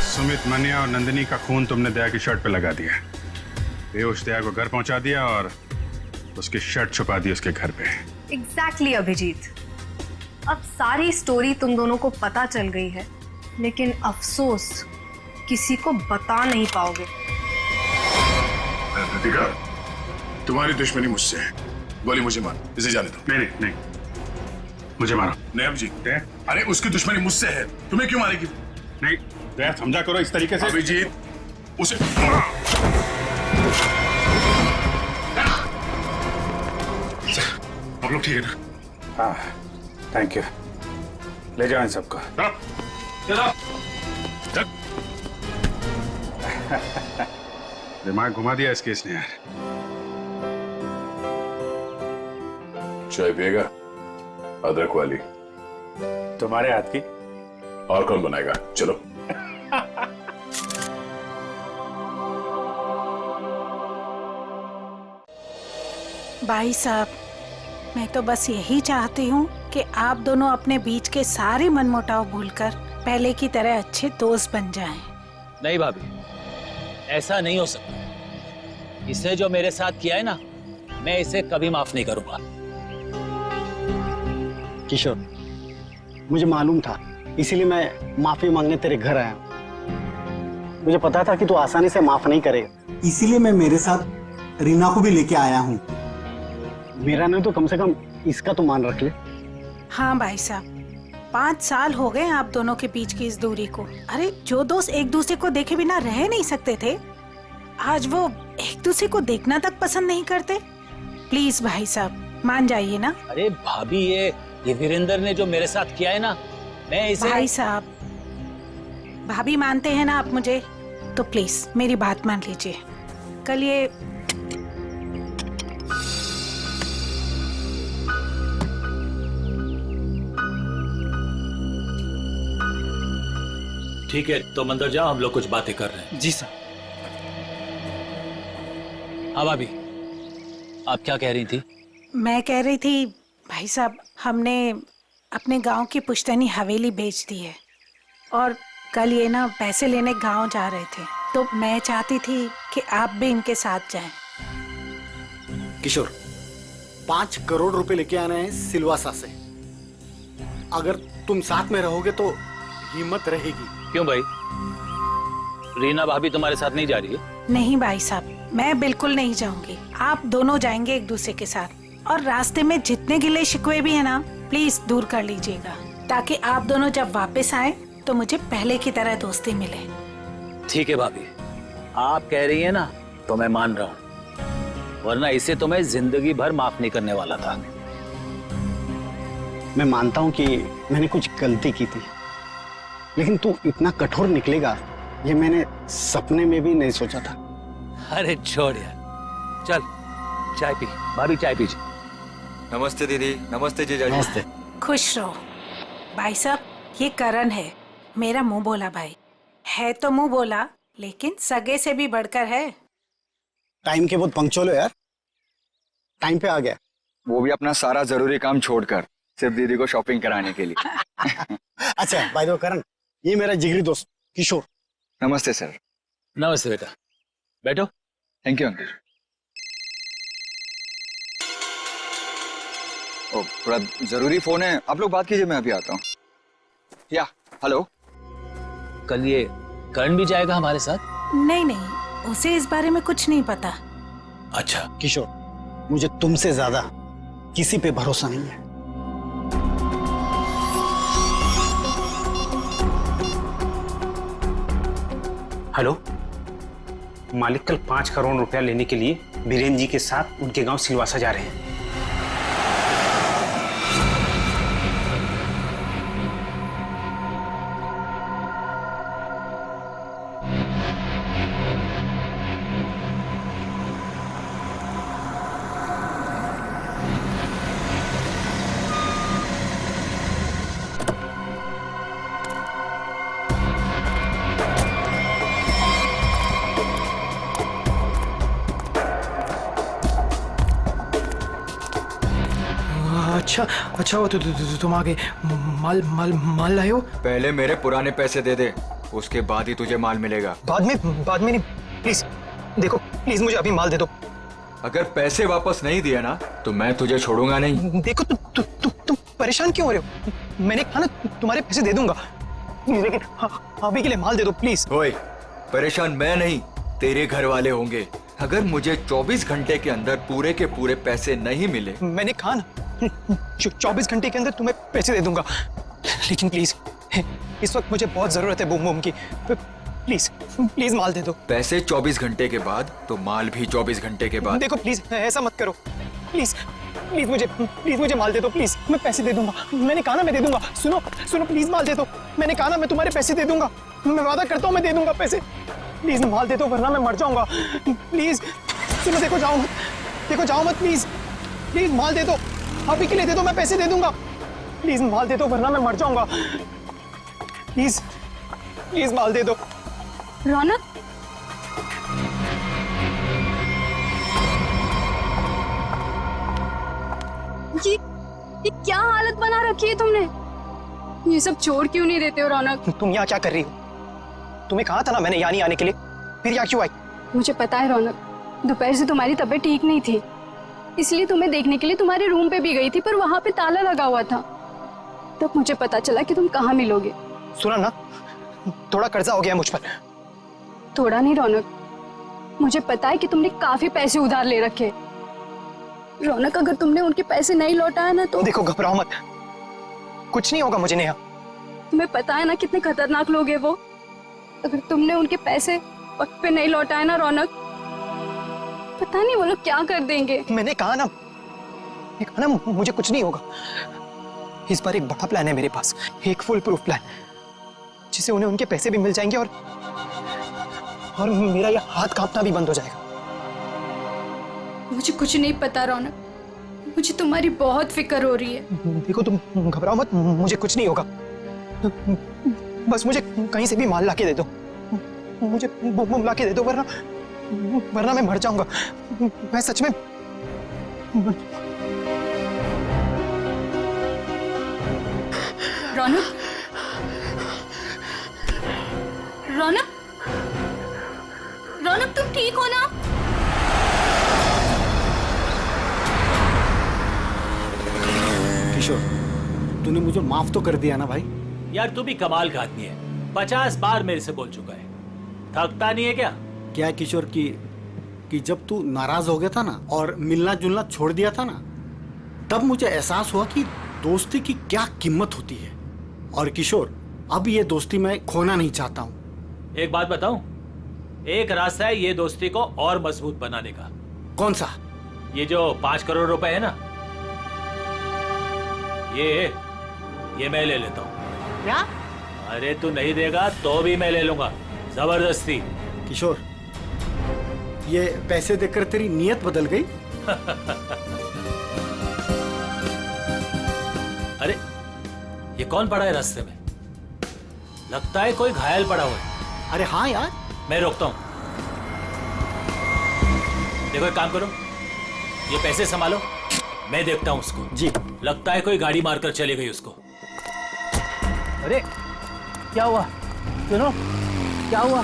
सुमित, मनिया और नंदिनी का खून तुमने दया की शर्ट पे लगा दिया। बेहोश दया को घर पहुंचा दिया और उसकी शर्ट छुपा दी उसके घर पे। एग्जैक्टली अभिजीत, अब सारी स्टोरी तुम दोनों को पता चल गई है, लेकिन अफसोस किसी को बता नहीं पाओगे। कृतिका, तुम्हारी दुश्मनी मुझसे है। गोली मुझे मार, इसे जाने दो। नहीं नहीं नहीं, मुझे मारो। नहीं अभिजीत, अरे उसकी दुश्मनी मुझसे है, तुम्हें क्यों मारेगी? नहीं दया, समझा करो इस तरीके से। अभिजीत, उसे आप लोग ठीक है ना? हाँ, थैंक यू। ले जाओ इन सबको। दिमाग घुमा दिया इस केस ने यार। चाय पिएगा? अदरक वाली। तुम्हारे हाथ की? और कौन बनाएगा? चलो। भाई साहब, मैं तो बस यही चाहती हूँ कि आप दोनों अपने बीच के सारे मनमुटाव भूलकर पहले की तरह अच्छे दोस्त बन जाएं। नहीं भाभी, ऐसा नहीं हो सकता। इसने जो मेरे साथ किया है ना, मैं इसे कभी माफ नहीं करूंगा। किशोर, मुझे मालूम था, इसीलिए मैं माफी मांगने तेरे घर आया हूँ। मुझे पता था कि तू आसानी से माफ नहीं करेगा, इसीलिए मैं मेरे साथ रीना को भी लेके आया हूँ। मेरा नहीं तो कम से कम इसका तो मान रख ले। हाँ भाई साहब, 5 साल हो गए आप दोनों के बीच की इस दूरी को। अरे जो दोस्त एक दूसरे को देखे बिना रह नहीं सकते थे, आज वो एक दूसरे को देखना तक पसंद नहीं करते। प्लीज भाई साहब, मान जाइए ना। अरे भाभी, ये वीरेंद्र ने जो मेरे साथ किया है ना, मैं इसे। भाई साहब, भाभी मानते हैं ना आप मुझे, तो प्लीज मेरी बात मान लीजिए। कल ये ठीक है, तो अंदर जाओ, हम लोग कुछ बातें कर रहे हैं। जी सर। हाँ भाभी, आप क्या कह रही थी? मैं कह रही थी भाई साहब, हमने अपने गांव की पुश्तैनी हवेली बेच दी है और कल ये ना पैसे लेने गांव जा रहे थे, तो मैं चाहती थी कि आप भी इनके साथ जाएं। किशोर, 5 करोड़ रुपए लेके आना है सिलवासा से। अगर तुम साथ में रहोगे तो हिम्मत रहेगी। क्यों भाई, रीना भाभी तुम्हारे साथ नहीं जा रही है? नहीं भाई साहब, मैं बिल्कुल नहीं जाऊंगी। आप दोनों जाएंगे एक दूसरे के साथ, और रास्ते में जितने गिले शिकवे भी है ना, प्लीज दूर कर लीजिएगा, ताकि आप दोनों जब वापस आए तो मुझे पहले की तरह दोस्ती मिले। ठीक है भाभी, आप कह रही है ना, तो मैं मान रहा हूँ, वरना इसे तो मैं जिंदगी भर माफ नहीं करने वाला था। मैं मानता हूँ कि मैंने कुछ गलती की थी, लेकिन तू इतना कठोर निकलेगा ये मैंने सपने में भी नहीं सोचा था। अरे छोड़ यार, चल चाय पी। भाभी चाय पीजिए। नमस्ते दीदी। नमस्ते जीजा। नमस्ते। खुश रहो। भाई साहब, ये करण है, मेरा मुंह बोला भाई है। तो मुंह बोला, लेकिन सगे से भी बढ़कर है। टाइम के बहुत पंक्चुअल हो यार, टाइम पे आ गया। वो भी अपना सारा जरूरी काम छोड़कर सिर्फ दीदी को शॉपिंग कराने के लिए। अच्छा बाय द वे करण, ये मेरा जिगरी दोस्त किशोर। नमस्ते सर। नमस्ते बेटा, बैठो। Thank you uncle. ओ, थोड़ा जरूरी फोन है, आप लोग बात कीजिए, मैं अभी आता हूँ। या हेलो। कल ये करण भी जाएगा हमारे साथ? नहीं नहीं, उसे इस बारे में कुछ नहीं पता। अच्छा किशोर, मुझे तुमसे ज्यादा किसी पे भरोसा नहीं है। हेलो, मालिक कल 5 करोड़ रुपया लेने के लिए बीरेन जी के साथ उनके गांव सिलवासा जा रहे हैं। अच्छा वो तुम आगे माल लाए हो? पहले मेरे पुराने पैसे दे दे, उसके बाद ही तुझे माल मिलेगा। बाद में नहीं, प्लीज देखो, प्लीज मुझे अभी माल दे दो। अगर पैसे वापस नहीं दिए ना तो मैं तुझे छोड़ूंगा नहीं। देखो तुम परेशान क्यों हो रहे हो? मैंने कहा ना तुम्हारे पैसे दे दूंगा, लेकिन अभी के लिए माल दे दो प्लीज। ओए, परेशान मैं नहीं, तेरे घर वाले होंगे। अगर मुझे 24 घंटे के अंदर पूरे के पूरे पैसे नहीं मिले, मैंने कहा ना 24 घंटे के अंदर तुम्हें पैसे दे दूंगा, लेकिन प्लीज इस वक्त मुझे बहुत जरूरत है बूम बूम की, प्लीज माल दे दो। पैसे 24 घंटे के बाद तो माल भी 24 घंटे के बाद। देखो प्लीज ऐसा मत करो, प्लीज मुझे माल दे दो प्लीज, मैं पैसे दे दूंगा। मैंने कहा ना मैं दे दूंगा। सुनो प्लीज माल दे दो, मैंने कहा ना मैं तुम्हारे पैसे दे दूंगा, मैं वादा करता हूँ मैं दे दूंगा पैसे। प्लीज माल दे दो वरना मैं मर जाऊंगा। प्लीज सुनो, देखो जाओ मत प्लीज माल दे दो, अभी के लिए दे दो, मैं पैसे दे दूंगा। प्लीज माल दे दो वरना मैं मर जाऊंगा। प्लीज माल दे दो। रौनक, ये क्या हालत बना रखी है तुमने? ये सब छोड़ क्यों नहीं देते हो रौनक? तुम यहाँ क्या कर रही हो? तुम्हें कहा था ना मैंने यहाँ नहीं आने के लिए, फिर यहाँ क्यों आई? मुझे पता है रौनक, दोपहर से तुम्हारी तबीयत ठीक नहीं थी, इसलिए तुम्हें देखने के लिए तुम्हारे रूम पे भी गई थी, पर वहां पे ताला लगा हुआ था। तब मुझे पता चला कि तुम कहाँ मिलोगे। सुना ना, थोड़ा कर्जा हो गया मुझ पर। थोड़ा नहीं रौनक, मुझे पता है कि तुमने काफी पैसे उधार ले रखे। रौनक, अगर तुमने उनके पैसे नहीं लौटाया ना तो देखो, घबराओ मत, कुछ नहीं होगा मुझे। नेहा, तुम्हें पता है ना कितने खतरनाक लोग हैं वो। अगर तुमने उनके पैसे वक्त पे नहीं लौटाए ना रौनक, पता नहीं वो लोग क्या कर देंगे। मैंने कहा ना मुझे कुछ नहीं होगा। इस बार एक बड़ा प्लान है मेरे पास, एक फुल प्रूफ प्लान, जिससे उन्हें उनके पैसे भी मिल जाएंगे और मेरा ये हाथ कांपना भी बंद हो जाएगा। मुझे कुछ नहीं पता रौनक, मुझे तुम्हारी बहुत फिक्र हो रही है। देखो तुम घबराओ मत, मुझे कुछ नहीं होगा। बस मुझे कहीं से भी माल लाके दे दो, मुझे बम लाके दे दो, वरना मैं मर जाऊंगा। मैं सच में रौनक, तुम ठीक हो ना? किशोर, तूने मुझे माफ तो कर दिया ना भाई? यार तू भी कमाल का आदमी है, 50 बार मेरे से बोल चुका है, थकता नहीं है क्या? क्या किशोर कि जब तू नाराज हो गया था ना और मिलना जुलना छोड़ दिया था ना, तब मुझे एहसास हुआ कि दोस्ती की क्या कीमत होती है। और किशोर, अब ये दोस्ती मैं खोना नहीं चाहता हूँ। एक बात बताऊं, एक रास्ता है ये दोस्ती को और मजबूत बनाने का। कौन सा? ये जो 5 करोड़ रुपए है ना, ये मैं ले लेता हूँ। क्या? अरे तू नहीं देगा तो भी मैं ले लूंगा, जबरदस्ती। किशोर, ये पैसे देकर तेरी नीयत बदल गई? अरे ये कौन पड़ा है रास्ते में? लगता है कोई घायल पड़ा हुआ है। अरे हाँ यार, मैं रोकता हूं। देखो एक काम करो, ये पैसे संभालो, मैं देखता हूं उसको। जी। लगता है कोई गाड़ी मारकर चली गई उसको। अरे क्या हुआ? सुनो, क्या हुआ?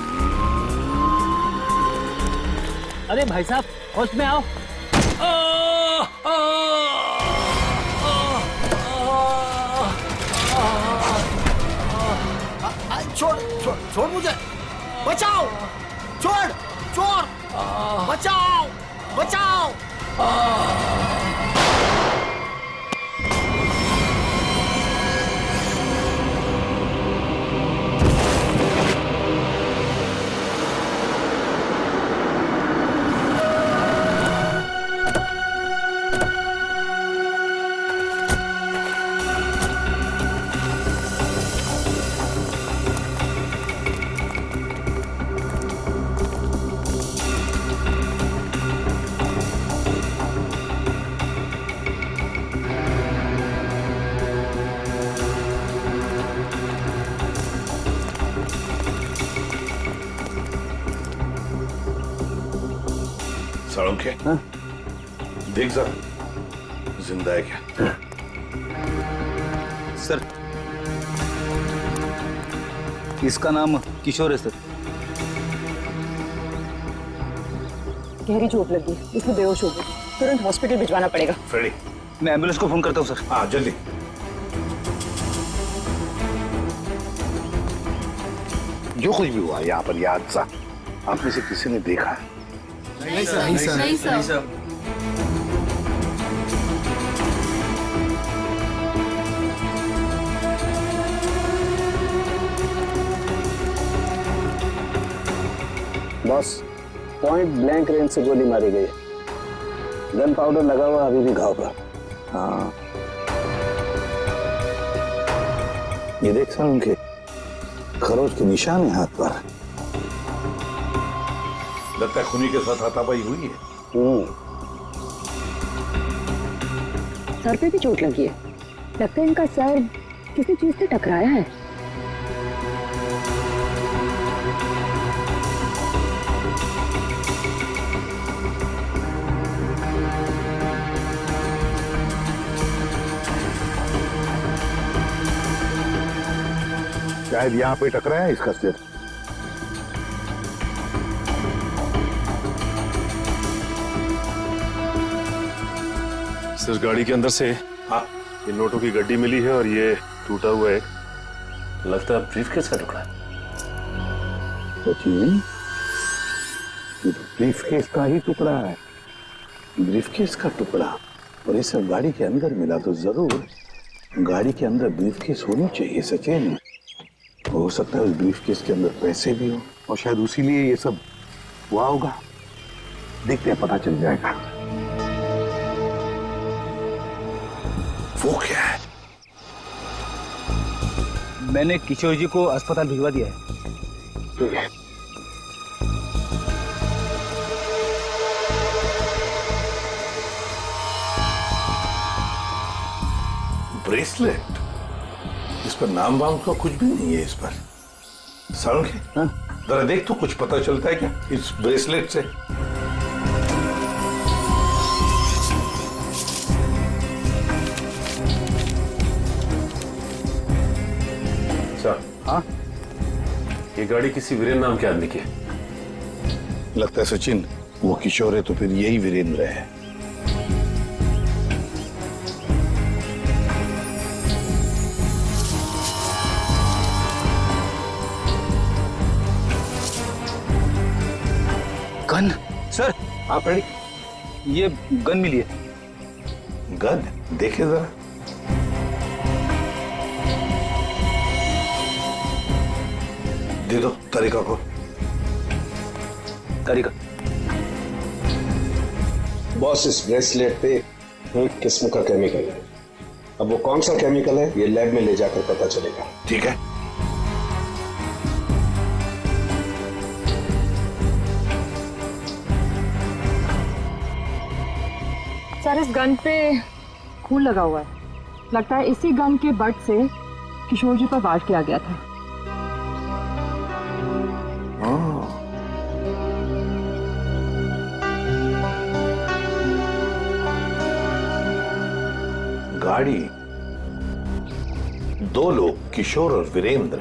अरे भाई साहब, होश में आओ। छोड़ मुझे, बचाओ, छोड़, चोर, बचाओ। साळुंखे, देख जरा जिंदा है क्या? सर, इसका नाम किशोर है सर। गहरी चोट लगी, इसमें बेहोश हो गई, तुरंत हॉस्पिटल भिजवाना पड़ेगा। फ्रेडी, मैं एम्बुलेंस को फोन करता हूँ सर। हाँ जल्दी। जो कुछ भी हुआ यहाँ पर, यह हादसा आप में से किसी ने देखा है? नहीं सर, नहीं सर, नहीं sir. Boss, point blank range से गोली मारी गई। गन पाउडर लगा हुआ अभी भी घाव पर। हाँ, ये देख सर, उनके खरोच के निशान है हाथ पर। लगता है खूनी के साथ हाथापाई हुई है। सर पे भी चोट लगी है, लगता है इनका सर किसी चीज से टकराया है। शायद यहाँ पे टकराया इसका सिर। सर, गाड़ी के अंदर से हाँ, ये नोटों की गड्डी मिली है और ये टूटा हुआ है, लगता है ब्रीफकेस का टुकड़ा है। सचिन, ये तो ब्रीफकेस का ही टुकड़ा है। ब्रीफकेस का टुकड़ा, और ये सब गाड़ी के अंदर मिला तो जरूर गाड़ी के अंदर ब्रीफकेस होनी चाहिए सचिन। हो सकता है उस ब्रीफकेस के अंदर पैसे भी हो और शायद उसी लिए ये सब हुआ होगा। देखते हैं, पता चल जाएगा। वो क्या है? मैंने किशोर जी को अस्पताल भिजवा दिया है। ठीक है। ब्रेसलेट, इस पर नाम वाम का कुछ भी नहीं है इस पर। साळुंखे, जरा देख तो कुछ पता चलता है क्या इस ब्रेसलेट से? सर, हाँ, ये गाड़ी किसी वीरेंद्र नाम के आदमी की है। लगता है सचिन, वो किशोर है तो फिर यही वीरेंद्र है। Gun sir. आप रेडी? ये गन मिली है। गन देखे जरा। दे दो तरीका को। तरीका? बॉस, इस ब्रेसलेट पे एक किस्म का केमिकल है। अब वो कौन सा केमिकल है ये लैब में ले जाकर पता चलेगा। ठीक है। सर, इस गन पे खून लगा हुआ है, लगता है इसी गन के बट से किशोर जी पर वार किया गया था। गाड़ी, दो लोग, किशोर और वीरेंद्र।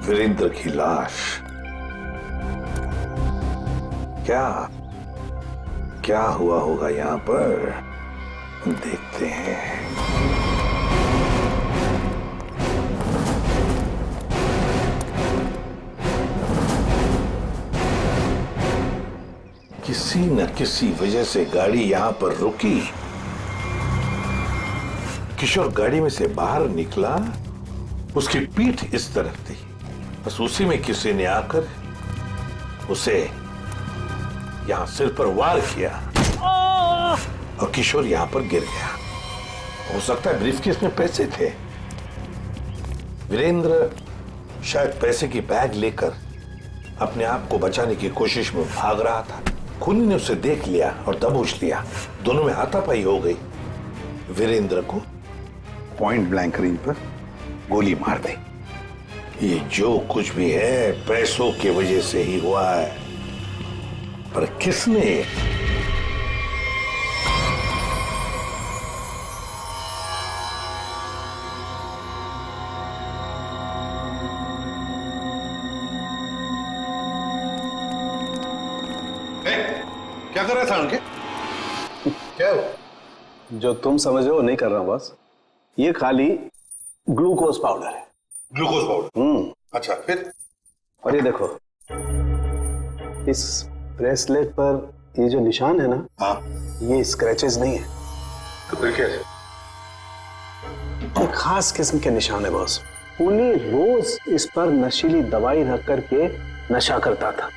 वीरेंद्र की लाश। क्या हुआ होगा यहाँ पर, देखते हैं। किसी न किसी वजह से गाड़ी यहां पर रुकी। किशोर गाड़ी में से बाहर निकला, उसकी पीठ इस तरफ थी, बस उसी में किसी ने आकर उसे यहां सिर पर वार किया और किशोर यहां पर गिर गया। हो सकता है ब्रीफकेस में पैसे थे। वीरेंद्र शायद पैसे की बैग लेकर अपने आप को बचाने की कोशिश में भाग रहा था। खूनी ने उसे देख लिया और दबोच लिया। दोनों में हाथापाई हो गई। वीरेंद्र को पॉइंट ब्लैंक रेंज पर गोली मार दी। ये जो कुछ भी है पैसों की वजह से ही हुआ है। पर किसने? क्या कर रहा था उनके? क्या हो? जो तुम समझो वो नहीं कर रहा हूं बॉस। ये खाली ग्लूकोज पाउडर है। Glucose powder? अच्छा, फिर? और ये देखो, इस ब्रेसलेट पर ये जो निशान है ना, हाँ, ये स्क्रैचेस नहीं है। तो फिर क्या है? एक खास किस्म के निशान है बॉस। पुनी रोज इस पर नशीली दवाई रख करके नशा करता था,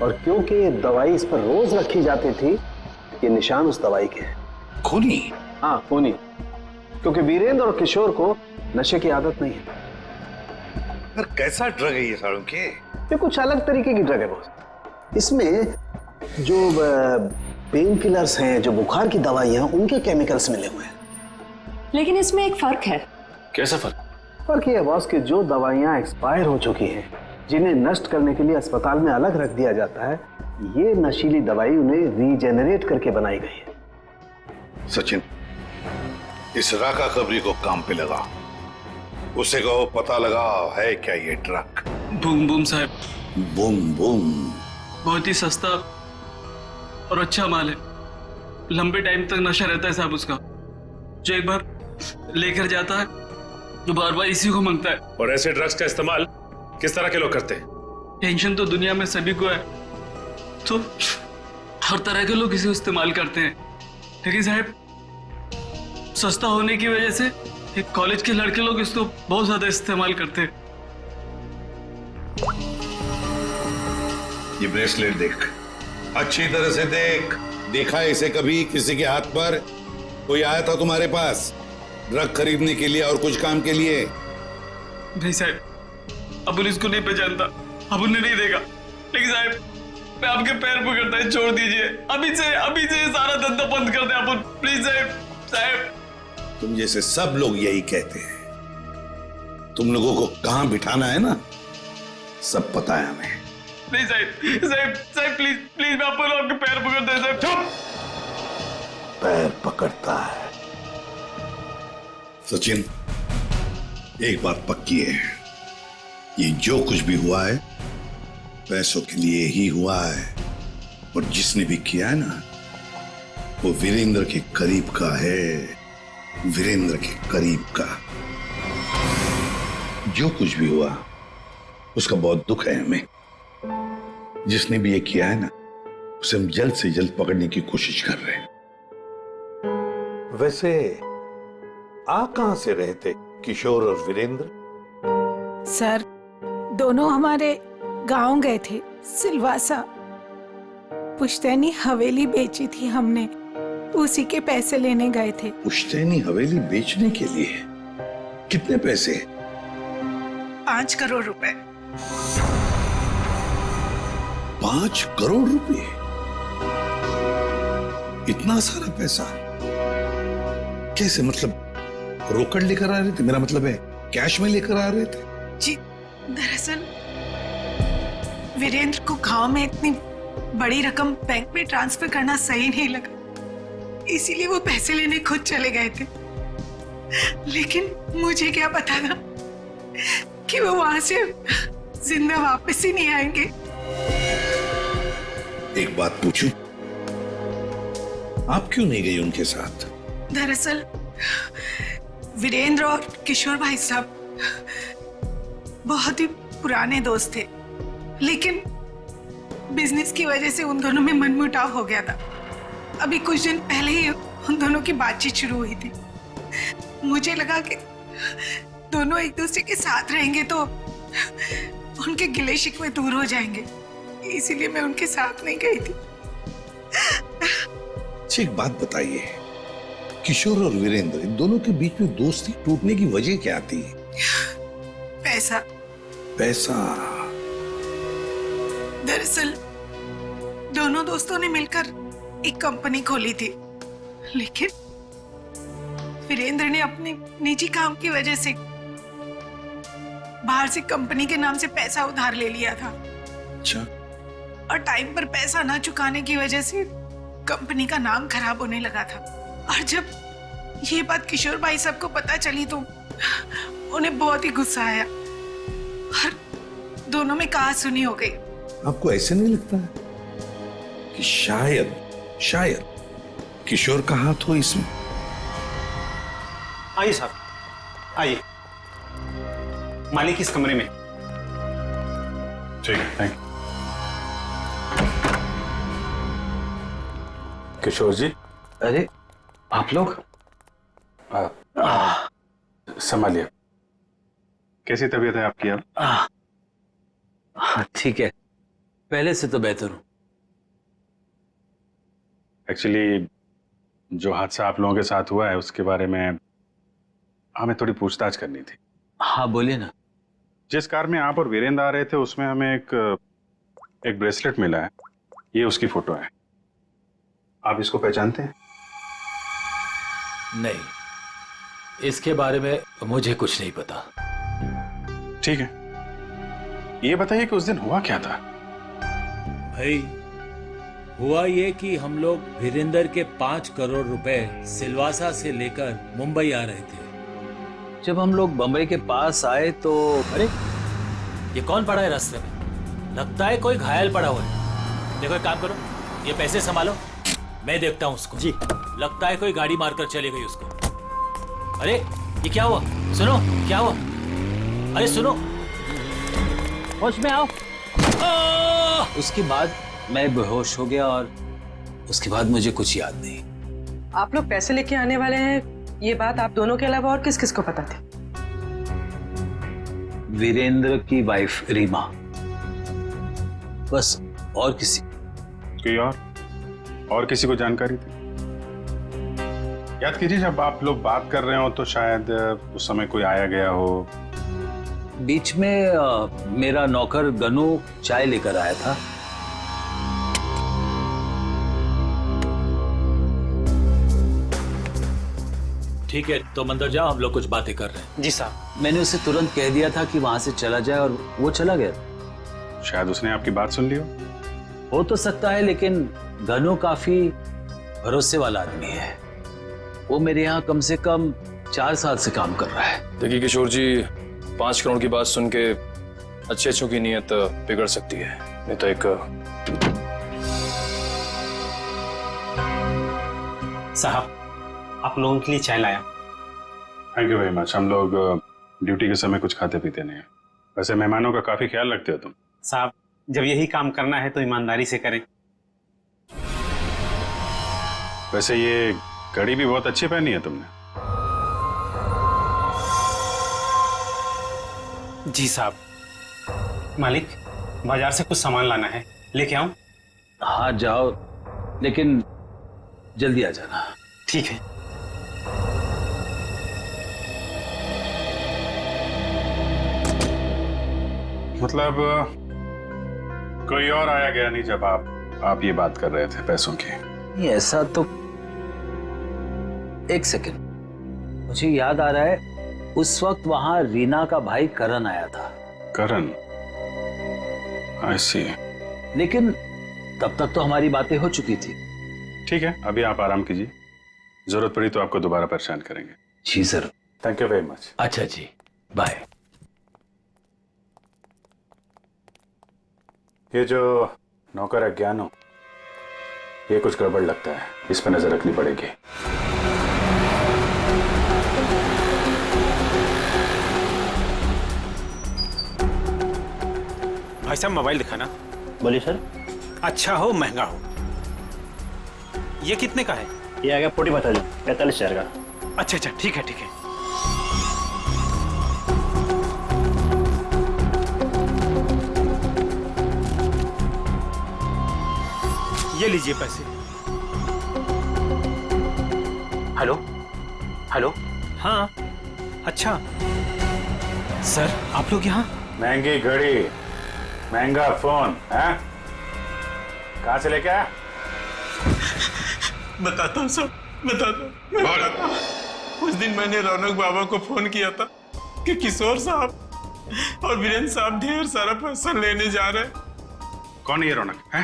और क्योंकि ये दवाई इस पर रोज रखी जाती थी, ये निशान उस दवाई के हैं। खूनी? हाँ, खूनी। क्योंकि वीरेंद्र और किशोर को नशे की आदत नहीं है। पर कैसा ड्रग है ये सालों के? ये कुछ अलग तरीके की ड्रग है बॉस। इसमें जो पेन किलर्स हैं, जो बुखार की दवाइयां, उनके केमिकल्स मिले हुए हैं। लेकिन इसमें एक फर्क है। कैसा फर्क? फर्क ये है बॉस कि जो दवाइयां एक्सपायर हो चुकी हैं, जिन्हें नष्ट करने के लिए अस्पताल में अलग रख दिया जाता है, ये नशीली दवाई उन्हें रीजेनरेट करके बनाई गई है। सचिन, इस राका खबरी को काम पे लगा। उसे कहो पता लगा है क्या ये ड्रग। बूम बूम साहब। Boom boom? बहुत ही सस्ता और अच्छा माल है। लंबे टाइम तक नशा रहता है साहब उसका। जो एक बार लेकर जाता है तो बार बार इसी को मांगता है। और ऐसे ड्रग्स का इस्तेमाल किस तरह के लोग करते हैं? टेंशन तो दुनिया में सभी को है, तो हर तरह के लोग इसे इस्तेमाल करते हैं। लेकिन साहब, सस्ता होने की वजह से एक कॉलेज के लड़के लोग इसको बहुत ज्यादा इस्तेमाल करते हैं। ये ब्रेसलेट देख, अच्छी तरह से देख। देखा है इसे कभी किसी के हाथ पर? कोई आया था तुम्हारे पास ड्रग खरीदने के लिए और कुछ काम के लिए? नहीं साहब, अबुल इसको नहीं पहचानता, अबुल ने नहीं देखा। लेकिन साहब, मैं आपके पैर पकड़ता है, छोड़ दीजिए। अभी से सारा धंधा बंद कर दे अबुल, प्लीज साहब। तुम जैसे सब लोग यही कहते हैं। तुम लोगों को कहां बिठाना है ना, सब पता है हमें। नहीं साहब प्लीज मैं आपको आपके पैर पकड़ता है साहब। चुप! पैर पकड़ता है? सचिन, एक बात पक्की है, ये जो कुछ भी हुआ है पैसों के लिए ही हुआ है। और जिसने भी किया है ना, वो वीरेंद्र के करीब का है। वीरेंद्र के करीब का। जो कुछ भी हुआ उसका बहुत दुख है हमें। जिसने भी ये किया है ना, उसे हम जल्द से जल्द पकड़ने की कोशिश कर रहे हैं। वैसे आप कहां से रहे थे, किशोर और वीरेंद्र? सर, दोनों हमारे गांव गए थे, सिलवासा। पुश्तैनी हवेली बेची थी हमने, उसी के पैसे लेने गए थे। पुश्तैनी हवेली बेचने के लिए? कितने पैसे? 5 करोड़ रुपए। 5 करोड़ रुपए? इतना सारा पैसा कैसे? मतलब रोकड़ लेकर आ रहे थे? मेरा मतलब है कैश में लेकर आ रहे थे? जी, दरअसल वीरेंद्र को गांव में इतनी बड़ी रकम बैंक में ट्रांसफर करना सही नहीं लगा, इसीलिए वो पैसे लेने खुद चले गए थे। लेकिन मुझे क्या पता था कि वो वहां से जिंदा वापस ही नहीं आएंगे। एक बात पूछूं, आप क्यों नहीं गई उनके साथ? दरअसल वीरेंद्र और किशोर भाई साहब बहुत ही पुराने दोस्त थे, लेकिन बिजनेस की वजह से उन दोनों में मनमुटाव हो गया था। अभी कुछ दिन पहले ही उन दोनों की बातचीत शुरू हुई थी। मुझे लगा कि दोनों एक दूसरे के साथ रहेंगे तो उनके गिले शिकवे दूर हो जाएंगे, इसीलिए मैं उनके साथ नहीं गई थी। अच्छा, एक बात बताइए, किशोर और वीरेंद्र, इन दोनों के बीच में दोस्ती टूटने की वजह क्या थी? पैसा। पैसा? दरअसल दोनों दोस्तों ने मिलकर एक कंपनी खोली थी, लेकिन वीरेंद्र ने अपने निजी काम की वजह से बाहर से कंपनी के नाम से पैसा उधार ले लिया था। अच्छा। और टाइम पर पैसा ना चुकाने की वजह से कंपनी का नाम खराब होने लगा था। और जब ये बात किशोर भाई साहब को पता चली तो उन्हें बहुत ही गुस्सा आया और दोनों में कहासुनी हो गई। आपको ऐसे नहीं लगता है कि शायद किशोर का हाथ हो इसमें? आइए साहब, आइए। मालिक इस कमरे में। ठीक है, थैंक यू। किशोर जी। अरे आप लोग संभालिए। कैसी तबीयत है आपकी अब? ठीक है, पहले से तो बेहतर हूं। एक्चुअली जो हादसा आप लोगों के साथ हुआ है उसके बारे में हमें थोड़ी पूछताछ करनी थी। हाँ बोलिए ना। जिस कार में आप और वीरेंद्र आ रहे थे उसमें हमें एक ब्रेसलेट मिला है। ये उसकी फोटो है। आप इसको पहचानते हैं? नहीं, इसके बारे में मुझे कुछ नहीं पता। ठीक है, ये बताइए कि उस दिन हुआ क्या था? भाई हुआ ये कि हम लोग वीरेंद्र के 5 करोड़ रुपए सिलवासा से लेकर मुंबई आ रहे थे। जब हम लोग बंबई के पास आए तो अरे ये कौन पड़ा है रास्ते में? लगता है कोई घायल पड़ा हुआ है। देखो एक काम करो, ये पैसे संभालो, मैं देखता हूँ उसको। जी। लगता है कोई गाड़ी मारकर चली गई उसको। अरे ये क्या हुआ? सुनो, क्या हुआ? अरे सुनो, होश में आओ। उसके बाद मैं बेहोश हो गया और उसके बाद मुझे कुछ याद नहीं। आप लोग पैसे लेके आने वाले हैं, ये बात आप दोनों के अलावा और किस किस को पता थी? वीरेंद्र की वाइफ रीमा, बस। और किसी? कोई और किसी को जानकारी थी? याद कीजिए, जब आप लोग बात कर रहे हो तो शायद उस समय कोई आया गया हो। बीच में मेरा नौकर गनू चाय लेकर आया था। ठीक है, तो अंदर जाओ, हम लोग कुछ बातें कर रहे हैं। जी साहब। मैंने उसे तुरंत कह दिया था कि वहां से चला जाए और वो चला गया। शायद उसने आपकी बात सुन ली हो तो सकता है, लेकिन गनू काफी भरोसे वाला आदमी है। वो मेरे यहाँ कम से कम 4 साल से काम कर रहा है। देखिए किशोर जी, 5 करोड़ की बात सुन के अच्छे की नीयत बिगड़ सकती है। नहीं तो एक साहब, आप लोगों के लिए चाय लाया। Thank you very much. हम लोग ड्यूटी के समय कुछ खाते पीते नहीं हैं। वैसे मेहमानों का काफी ख्याल रखते हो तुम। साहब, जब यही काम करना है तो ईमानदारी से करें। वैसे ये घड़ी भी बहुत अच्छी पहनी है तुमने। जी साहब। मालिक, बाजार से कुछ सामान लाना है, लेके आऊं? हाँ जाओ, लेकिन जल्दी आ जाना। ठीक है। मतलब कोई और आया गया नहीं जब आप ये बात कर रहे थे पैसों की? नहीं, ऐसा तो। एक सेकंड, मुझे याद आ रहा है, उस वक्त वहां रीना का भाई करण आया था। करण? आई सी। लेकिन तब तक तो हमारी बातें हो चुकी थी। ठीक है, अभी आप आराम कीजिए, जरूरत पड़ी तो आपको दोबारा परेशान करेंगे। जी sir. Thank you very much. अच्छा जी, बाय। ये जो नौकर है ज्ञानो, ये कुछ गड़बड़ लगता है, इस पर नजर रखनी पड़ेगी। भाई साहब, मोबाइल दिखाना। बोलिए सर। अच्छा हो महंगा हो। ये कितने का है? ये आ गया 45,000 का। अच्छा अच्छा, ठीक है ठीक है। ये लीजिए पैसे। Hello hello. हाँ अच्छा सर, आप लोग यहाँ? महंगी घड़ी, महंगा फोन है, कहाँ से लेके आया? बताता हूँ सर, बताता हूँ। उस दिन मैंने रौनक बाबा को फोन किया था कि किशोर साहब और वीरेंद्र साहब ढेर सारा पैसा लेने जा रहे हैं। कौन है ये रौनक है?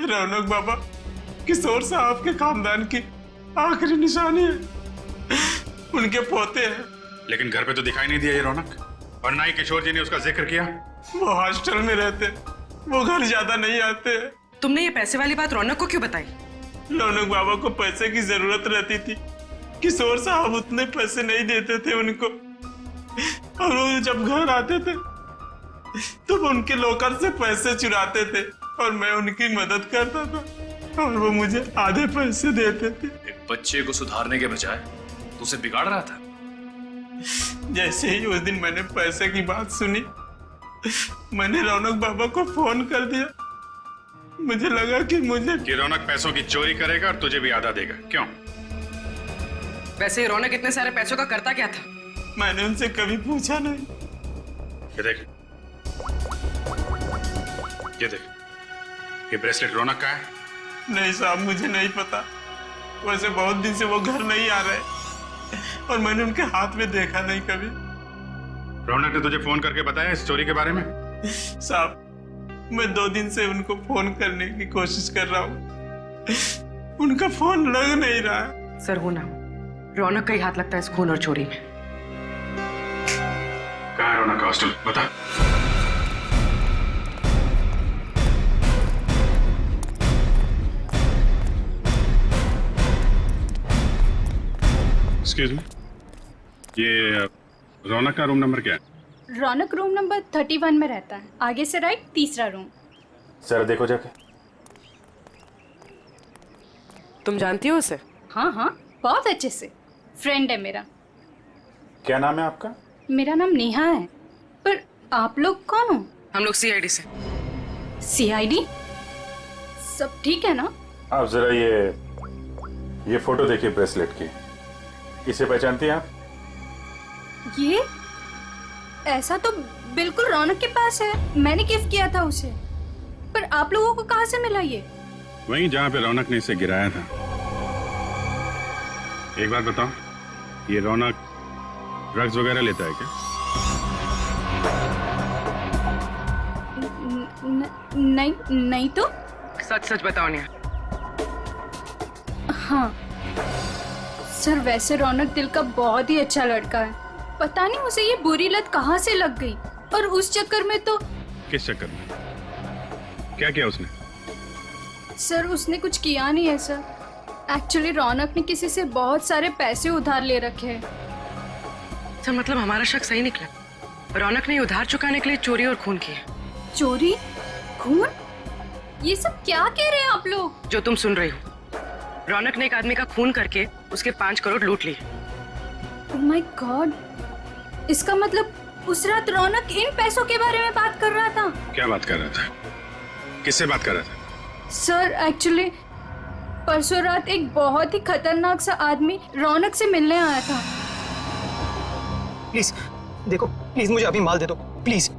रौनक बाबा किशोर साहब के खानदान की आखिरी निशानी है। उनके पोते हैं। लेकिन घर पे तो दिखाई नहीं दिया ये रौनक, और ना ही किशोर जी ने उसका जिक्र किया। वो हॉस्टल में रहते, वो घर ज्यादा नहीं आते। तुमने ये पैसे वाली बात रौनक को क्यों बताई? रौनक बाबा को पैसे की जरूरत रहती थी। किशोर साहब उतने पैसे नहीं देते थे उनको, और वो जब घर आते थे तो उनके लॉकर से पैसे चुराते थे और मैं उनकी मदद करता था और वो मुझे आधे पैसे देते थे। एक बच्चे को सुधारने के बजाय तू उसे बिगाड़ रहा था। जैसे ही उस दिन मैंने पैसे की बात सुनी, मैंने रौनक बाबा को फोन कर दिया। मुझे लगा कि रौनक पैसों की चोरी करेगा और तुझे भी आधा देगा। क्यों? वैसे रौनक इतने सारे पैसों का करता क्या था? मैंने उनसे कभी पूछा नहीं। ये देख, ये ब्रेसलेट रौनक का है? नहीं साहब, मुझे नहीं पता। वैसे बहुत दिन से वो घर नहीं आ रहे और मैंने उनके हाथ में देखा नहीं कभी। रौनक ने तुझे फोन करके बताया इस चोरी के बारे में? साहब, मैं 2 दिन से उनको फोन करने की कोशिश कर रहा हूँ, उनका फोन लग नहीं रहा है। सर हो ना, रौनक का ही हाथ लगता है इस खून और चोरी में। कहाँ है रौनक का हॉस्टल? बता। एक्सक्यूज मी, ये रौनक का रूम नंबर क्या है? रौनक रूम नंबर 31 में रहता है, आगे से राइट, तीसरा रूम। सर देखो जाके। तुम जानती हो उसे? हाँ हाँ, बहुत अच्छे से, फ्रेंड है मेरा। क्या नाम है आपका? मेरा नाम नेहा है। पर आप लोग कौन हो? हम लोग सीआईडी से। सीआईडी? सब ठीक है ना? आप जरा ये फोटो देखिए ब्रेसलेट की। इसे पहचानती हैं आप? ये ऐसा तो बिल्कुल रौनक के पास है, मैंने गिफ्ट किया था उसे। पर आप लोगों को कहाँ से मिला ये? वहीं जहाँ पे रौनक ने इसे गिराया था। एक बात बताओ, ये रौनक ड्रग्स वगैरह लेता है क्या? नहीं नहीं तो। सच सच बताओ नेहा। हाँ सर, वैसे रौनक दिल का बहुत ही अच्छा लड़का है। पता नहीं उसे ये बुरी लत कहाँ से लग गई, और उस चक्कर में तो। किस चक्कर में? क्या किया उसने? सर उसने कुछ किया नहीं है सर। एक्चुअली रौनक ने किसी से बहुत सारे पैसे उधार ले रखे हैं। सर मतलब हमारा शक सही निकला, रौनक ने उधार चुकाने के लिए चोरी और खून किया। चोरी, खून, ये सब क्या कह रहे हैं आप लोग? जो तुम सुन रही हो, रौनक ने एक आदमी का खून करके उसके 5 करोड़ लूट लिए। ओह माय गॉड, इसका मतलब उस रात रौनक इन पैसों के बारे में बात कर रहा था। क्या बात कर रहा था? किससे बात कर रहा था? सर एक्चुअली परसों रात एक बहुत ही खतरनाक सा आदमी रौनक से मिलने आया था। प्लीज देखो, प्लीज मुझे अभी माल दे दो प्लीज।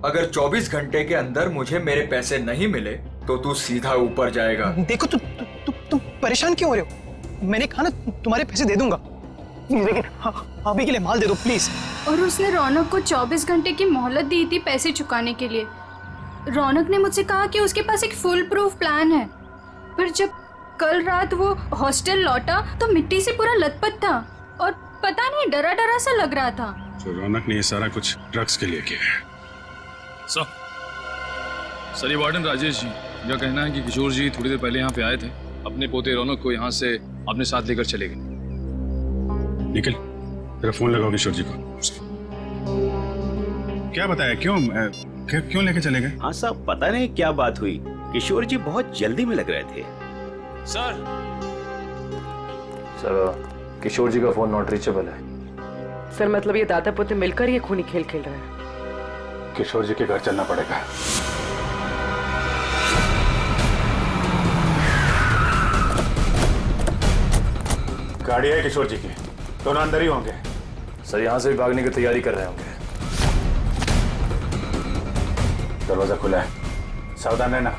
अगर 24 घंटे के अंदर मुझे मेरे पैसे नहीं मिले तो तू सीधा ऊपर जाएगा। देखो तुम परेशान क्यों हो रहे हो? मैंने कहा ना तुम्हारे पैसे दे दूंगा, लेकिन अभी के लिए माल दे दो प्लीज। और उसने रौनक को 24 घंटे की मोहलत दी थी पैसे चुकाने के लिए। रौनक ने मुझसे कहा कि उसके पास एक फुल प्रूफ प्लान है। पर जब कल रात वो हॉस्टल लौटा तो मिट्टी से पूरा लथपथ था और पता नहीं डरा डरा सा लग रहा था। तो रौनक ने ये सारा कुछ ड्रग्स के लिए किया है। सर ये वार्डन राजेश जी का कहना है कि किशोर जी थोड़ी देर पहले यहाँ पे आए थे, अपने पोते रौनक को यहाँ से अपने साथ लेकर चले गए। निखिल, तेरा फोन लगाओ किशोर जी को। क्या बताया? क्यों लेके चले गए? हाँ साहब, पता नहीं क्या बात हुई, किशोर जी बहुत जल्दी में लग रहे थे। सर किशोर जी का फोन नॉट रीचेबल है। सर मतलब ये दादा पोते मिलकर ये खूनी खेल खेल रहे हैं। किशोर जी के घर चलना पड़ेगा। गाड़ी है किशोर जी की, दोनों अंदर ही होंगे। सर यहाँ से भी भागने की तैयारी कर रहे होंगे। दरवाजा खुला है, सावधान रहना।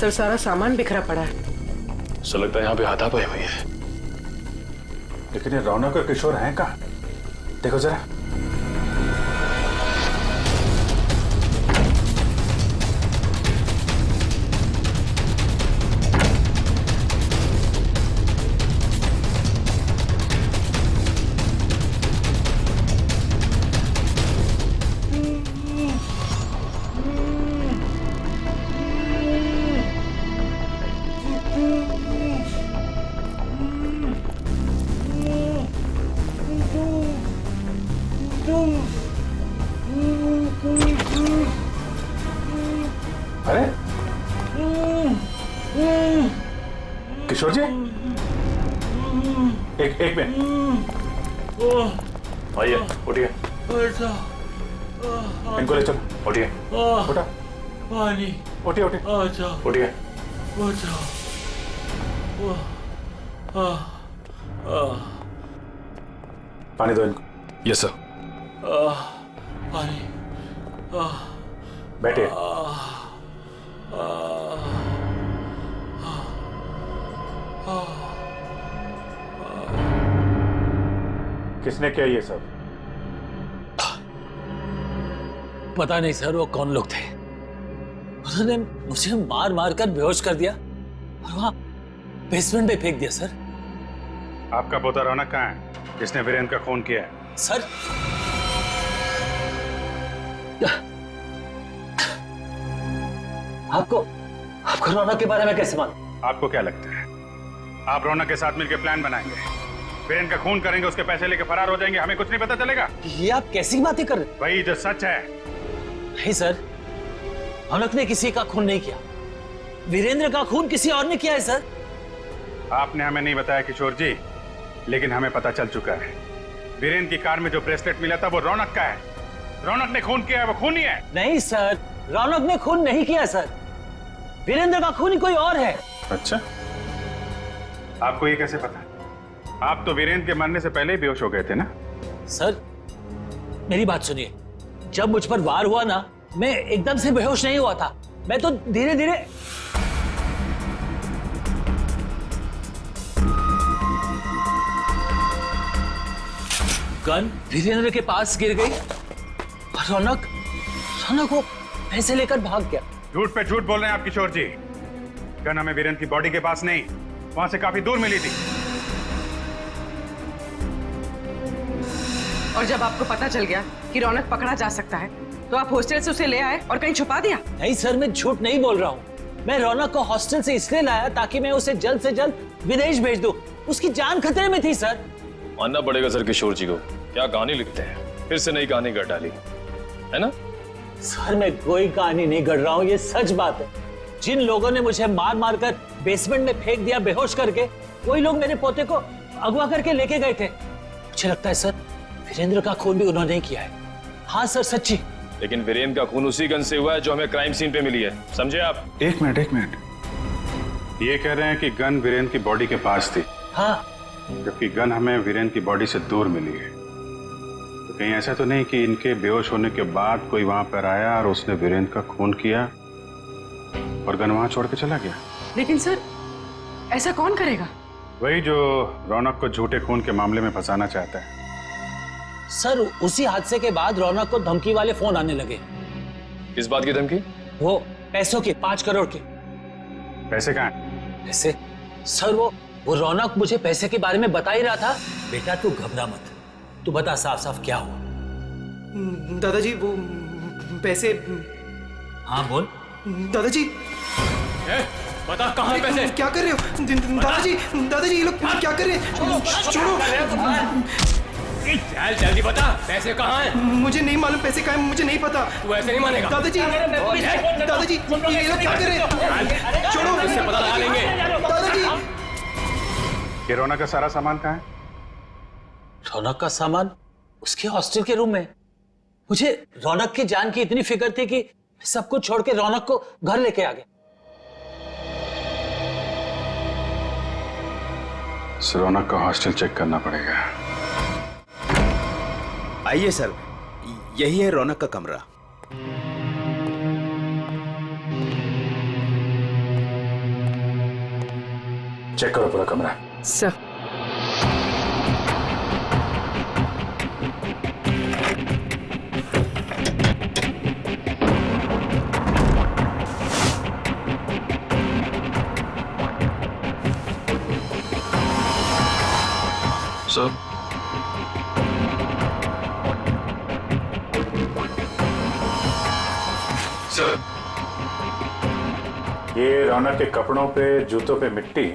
सर सारा सामान बिखरा पड़ा है। ऐसा लगता है यहाँ पे हाथापाई हुई है। लेकिन ये रौनक और किशोर हैं कहाँ? देखो जरा। अरे किशोर जी, एक मिनट। आइए, उठिए। इनको ले चलो, उठिए। उठा। पानी। उठिए उठिए। उठिए। पानी दो इनको। Yes sir. पानी। बैठिए। किसने किया ये सब? पता नहीं सर वो कौन लोग थे। उन्होंने मुझे मार मार कर बेहोश कर दिया और वहां बेसमेंट में फेंक दिया सर। आपका पोता रौनक कहाँ है जिसने वीरेंद्र का खून किया है? सर आपको रौनक के बारे में कैसे मालूम? आपको क्या लगता है आप रौनक के साथ मिलकर प्लान बनाएंगे, वीरेंद्र का खून करेंगे, उसके पैसे लेके फरार हो जाएंगे, हमें कुछ नहीं पता चलेगा? ये आप कैसी बातें कर रहे हैं? वही जो सच है। नहीं सर, रौनक ने किसी का खून नहीं किया। वीरेंद्र का खून किसी और ने किया है सर। आपने हमें नहीं बताया किशोर जी, लेकिन हमें पता चल चुका है। वीरेंद्र की कार में जो ब्रेसलेट मिला था वो रौनक का है। रौनक ने खून किया है, वो खूनी है। नहीं सर, रौनक ने खून नहीं किया सर, वीरेंद्र का खून कोई और है। अच्छा, आपको ये कैसे पता? आप तो वीरेंद्र के मरने से पहले ही बेहोश हो गए थे ना? सर मेरी बात सुनिए, जब मुझ पर वार हुआ ना, मैं एकदम से बेहोश नहीं हुआ था। मैं तो धीरे धीरे गन वीरेंद्र के पास गिर गई और रौनक वो पैसे लेकर भाग गया। झूठ पे झूठ बोल रहे हैं आप किशोर जी। गन हमें वीरेंद्र की बॉडी के पास नहीं, वहां से काफी दूर मिली थी। और जब आपको पता चल गया कि रौनक पकड़ा जा सकता है तो आप हॉस्टल से उसे ले आए और कहीं छुपा दिया? नहीं सर, मैं झूठ नहीं बोल रहा हूँ। मैं रौनक को हॉस्टल से इसलिए लाया ताकि मैं उसे जल्द से जल्द विदेश भेज दूं। उसकी जान खतरे में थी सर। मानना पड़ेगा सर किशोर जी को, क्या कहानी लिखते हैं, फिर से नई कहानी गढ़ डाली है ना? सर मैं कोई कहानी नहीं गढ़ रहा हूँ, ये सच बात है। जिन लोगों ने मुझे मार मार कर बेसमेंट में फेंक दिया बेहोश करके, वही लोग मेरे पोते को अगवा करके लेके गए थे। मुझे लगता है सर वीरेंद्र का खून भी उन्होंने किया है। हाँ सर, सच्ची। लेकिन वीरेंद्र का खून उसी गन से हुआ है जो हमें क्राइम सीन पे मिली है, समझे आप? एक मिनट, ये कह रहे हैं कि गन वीरेंद्र की बॉडी के पास थी। हाँ, जबकि गन हमें वीरेंद्र की बॉडी से दूर मिली है। तो कहीं ऐसा तो नहीं कि इनके बेहोश होने के बाद कोई वहां पर आया और उसने वीरेंद्र का खून किया और गन वहां छोड़ के चला गया? लेकिन सर ऐसा कौन करेगा? वही जो रौनक को झूठे खून के मामले में फंसाना चाहता है। सर उसी हादसे के बाद रौनक को धमकी वाले फोन आने लगे। किस बात की धमकी? वो पैसों की, 5 करोड़ की। पैसे कहाँ हैं? पैसे? सर वो रौनक मुझे पैसे के बारे में बता ही रहा था। बेटा तू घबरा मत, तू बता साफ साफ क्या हुआ। दादाजी वो पैसे। हाँ बोल। दादाजी बता कहाँ पैसे? क्या कर रहे हो दादाजी ये लोग क्या कर रहे हैं? छोड़ो। जल्दी बता, पैसे कहाँ हैं? मुझे नहीं मालूम पैसे कहाँ हैं, मुझे नहीं पता। तू ऐसे नहीं मानेगा। दादाजी ये लोग क्या कर रहे हैं? छोड़ो, इससे पता लगा लेंगे। दादाजी ये रौनक का सारा सामान कहाँ है? रौनक का सामान उसके हॉस्टल के रूम में। मुझे रौनक की जान की इतनी फिक्र थी कि सब कुछ छोड़ के रौनक को घर लेके आ गया। रौनक का हॉस्टल चेक करना पड़ेगा। आइए सर, यही है रौनक का कमरा। चेक करो पूरा कमरा। सर सर सर, ये रौनक के कपड़ों पे, जूतों पे मिट्टी,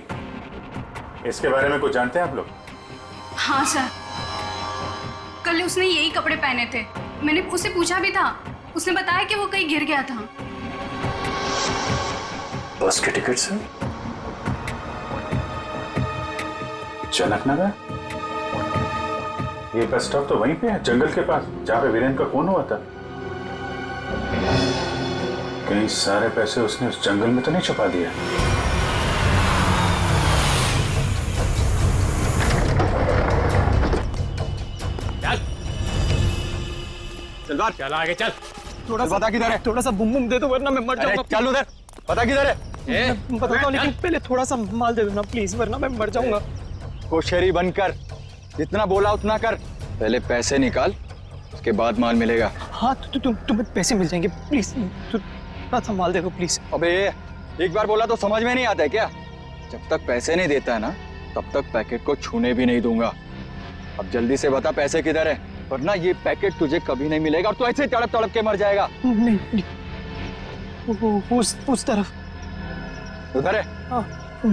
इसके बारे में कुछ जानते हैं आप लोग? हाँ सर, कल उसने यही कपड़े पहने थे। मैंने उससे पूछा भी था, उसने बताया कि वो कहीं गिर गया था। बस के टिकट से जनक नगर? ये बस स्टॉप तो वहीं पे है, जंगल के पास, जहां पे वीरेंद्र का खून हुआ था। कहीं सारे पैसे उसने उस जंगल में तो नहीं छुपा दिया? चल बाहर, चल आगे चल। थोड़ा सा पता किधर है? थोड़ा सा बुम बुम दे दो वरना मैं मर जाऊंगा। चल उधर, पता किधर है? मैं बताता हूँ, लेकिन पहले थोड़ा सा माल दे दो ना प्लीज, वरना मैं मर जाऊंगा। होशियारी बंद कर, जितना बोला उतना कर। पहले पैसे निकाल, उसके बाद माल मिलेगा। हाँ तुम्हें पैसे मिल जाएंगे, प्लीज थोड़ा सा माल दे दो प्लीज। अबे एक बार बोला तो समझ में नहीं आता है क्या? जब तक पैसे नहीं देता है ना, तब तक पैकेट को छूने भी नहीं दूंगा। अब जल्दी से बता पैसे किधर है, वरना ये पैकेट तुझे कभी नहीं मिलेगा और तू ऐसे तड़प तड़प के मर जाएगा। नहीं, उस तरफ। उधर है? हाँ,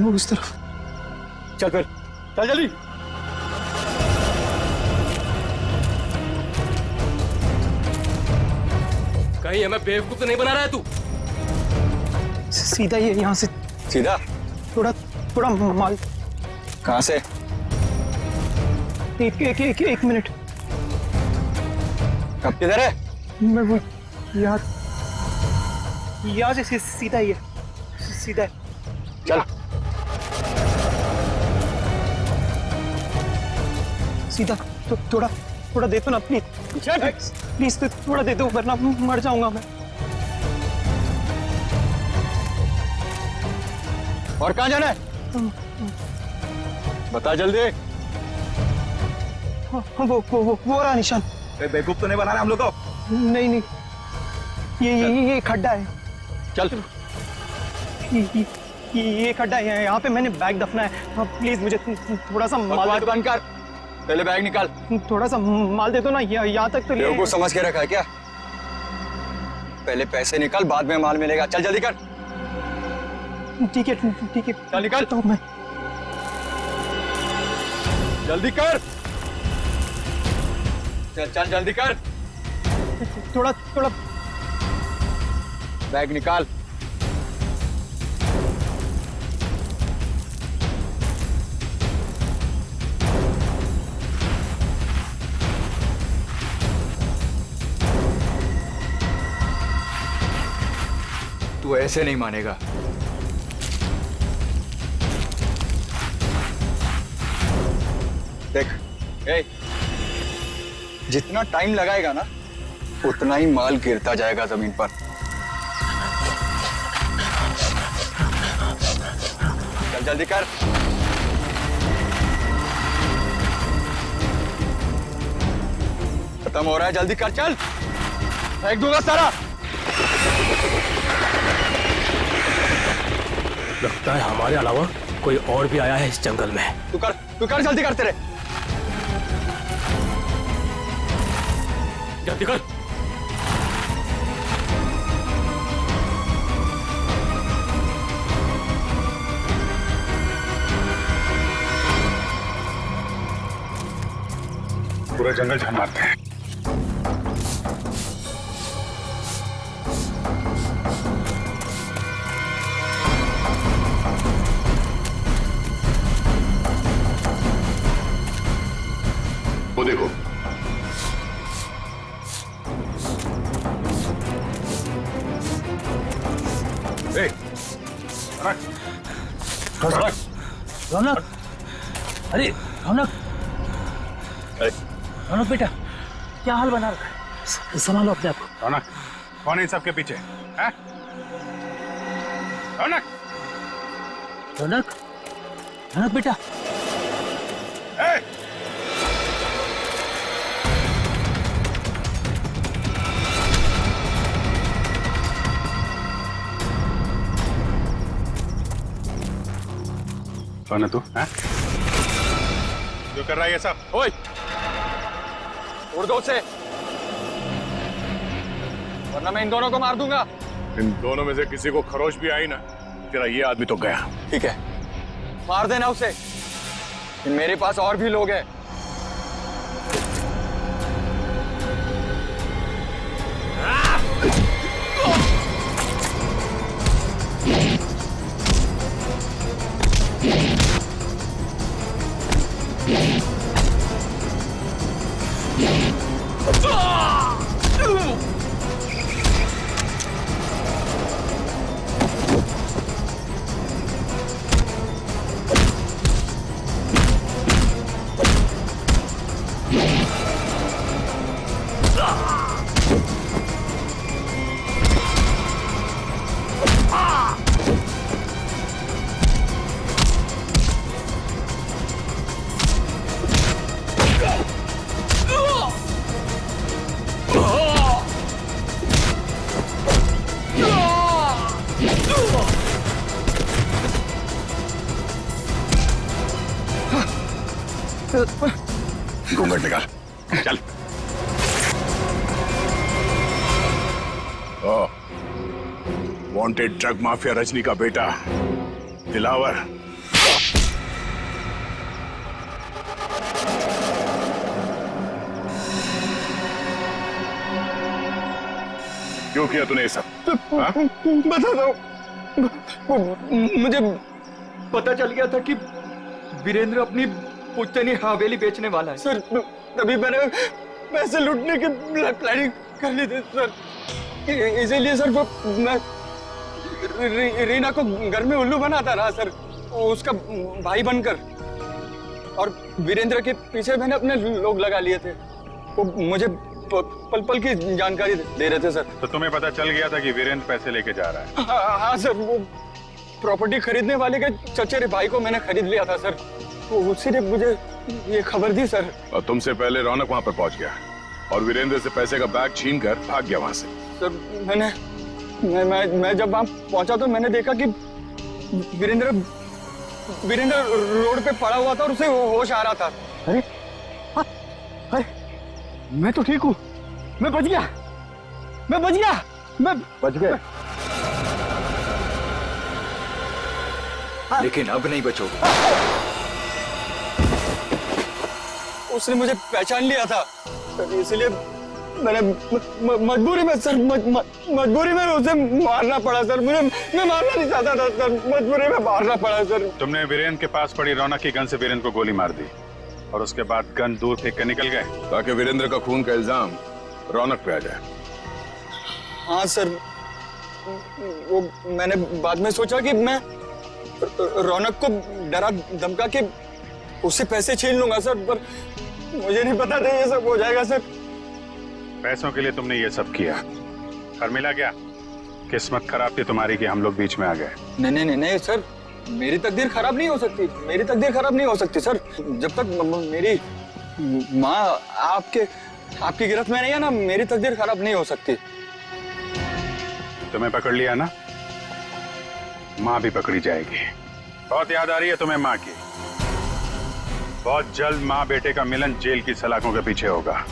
उस तरफ। चल फिर, चल जल्दी। कहीं हमें बेवकूफ तो नहीं बना रहा है तू? सीधा ये यहाँ से। सीधा? थोड़ा माल। कहाँ से? एक मिनट। कब किधर है? मैं वो यहाँ से सीधा ही है, सीधा है। चल सीधा। तो थोड़ा दे दो ना प्लीज, तो थोड़ा दे दो वरना मर जाऊंगा मैं। और कहाँ जाना है? बता जल्दी। वो रहा निशान। बेवकूफ तो नहीं बना रहा हम लोग को? नहीं, ये खड्डा है। चल। ये खड्डा है, यहाँ पे मैंने बैग दफना है। प्लीज मुझे थोड़ा सा माल बंद कर, पहले बैग निकाल। थोड़ा सा माल दे दो ना, यहाँ तक तो ले। बेवकूफ समझ के रखा है क्या? पहले पैसे निकाल, बाद में माल मिलेगा। चल जल्दी कर। ठीक है। चल निकाल। मैं जल्दी कर। चल जल्दी कर। थोड़ा बैग निकाल। तू ऐसे नहीं मानेगा। देख, जितना टाइम लगाएगा ना, उतना ही माल गिरता जाएगा जमीन पर। चल जल्दी कर। खत्म हो रहा है, जल्दी कर। चल, फेंक दूंगा सारा। लगता है हमारे अलावा कोई और भी आया है इस जंगल में। तू कर जल्दी करते रहे। जल्दी कर। पूरा जंगल झाड़ मारते हैं। वो देखो, रौनक, अरे रौनक बेटा, क्या हाल बना रखा है? संभालो अपने आप को। रौनक, कौन है इन सबके पीछे? हैं? रौनक, रौनक बेटा, कौन है तू? जो कर रहा है ये सब? ओए, उड़ दो से, वरना मैं इन दोनों को मार दूंगा। इन दोनों में से किसी को खरोच भी आई ना, तेरा ये आदमी तो गया। ठीक है, मार देना उसे। मेरे पास और भी लोग हैं। घूंघट निकाल, चल। वांटेड ड्रग माफिया रजनी का बेटा दिलावर। क्यों किया तूने ये सब? बता दो, मुझे पता चल गया था कि वीरेंद्र अपनी पुश्तैनी हवेली बेचने वाला है सर। तभी मैंने पैसे लूटने की प्लानिंग कर ली थी सर। इसीलिए सर वो मैं रीना को घर में उल्लू बनाता रहा सर, उसका भाई बनकर। और वीरेंद्र के पीछे मैंने अपने लोग लगा लिए थे। वो मुझे पल पल की जानकारी दे रहे थे सर। तो तुम्हें पता चल गया था कि वीरेंद्र पैसे लेके जा रहा है? हाँ सर, वो प्रॉपर्टी खरीदने वाले के चचेरे भाई को मैंने खरीद लिया था सर। तो उसी ने मुझे ये खबर दी सर। और तुमसे पहले रौनक वहां पर पहुंच गया और वीरेंद्र से पैसे का बैग छीन कर भाग गया वहां से। सर मैं जब वहां पहुंचा तो मैंने देखा कि वीरेंद्र रोड पे पड़ा हुआ था और उसे होश आ रहा था। अरे अरे, मैं तो ठीक हूँ, मैं बच गया, मैं बच गया। लेकिन अब नहीं बचोगे। उसने मुझे पहचान लिया था, इसलिए मैंने मजबूरी में सर, मजबूरी में उसे मारना पड़ा सर। मैं मारना नहीं चाहता था सर, मजबूरी में मारना पड़ा सर। तुमने वीरेंद्र के पास पड़ी रौनक की गन से वीरेंद्र को गोली मार दी और उसके बाद गन दूर फेंक कर निकल गए ताकि वीरेंद्र का खून का इल्जाम रौनक पे आ जाए। हाँ सर, वो मैंने बाद में सोचा कि मैं रौनक को डरा धमका के उससे पैसे छीन लूंगा सर, पर मुझे नहीं पता था ये सब हो जाएगा सर। पैसों के लिए तुमने ये सब किया और मिला क्या? किस्मत खराब थी तुम्हारी कि हम लोग बीच में आ गए। नहीं सर, मेरी तकदीर खराब नहीं हो सकती, मेरी तकदीर खराब नहीं हो सकती सर। जब तक मेरी माँ आपकी गिरफ्त में नहीं है ना, मेरी तकदीर खराब नहीं हो सकती। तुम्हें पकड़ लिया ना, माँ भी पकड़ी जाएगी। बहुत याद आ रही है तुम्हें माँ की। बहुत जल्द माँ बेटे का मिलन जेल की सलाखों के पीछे होगा।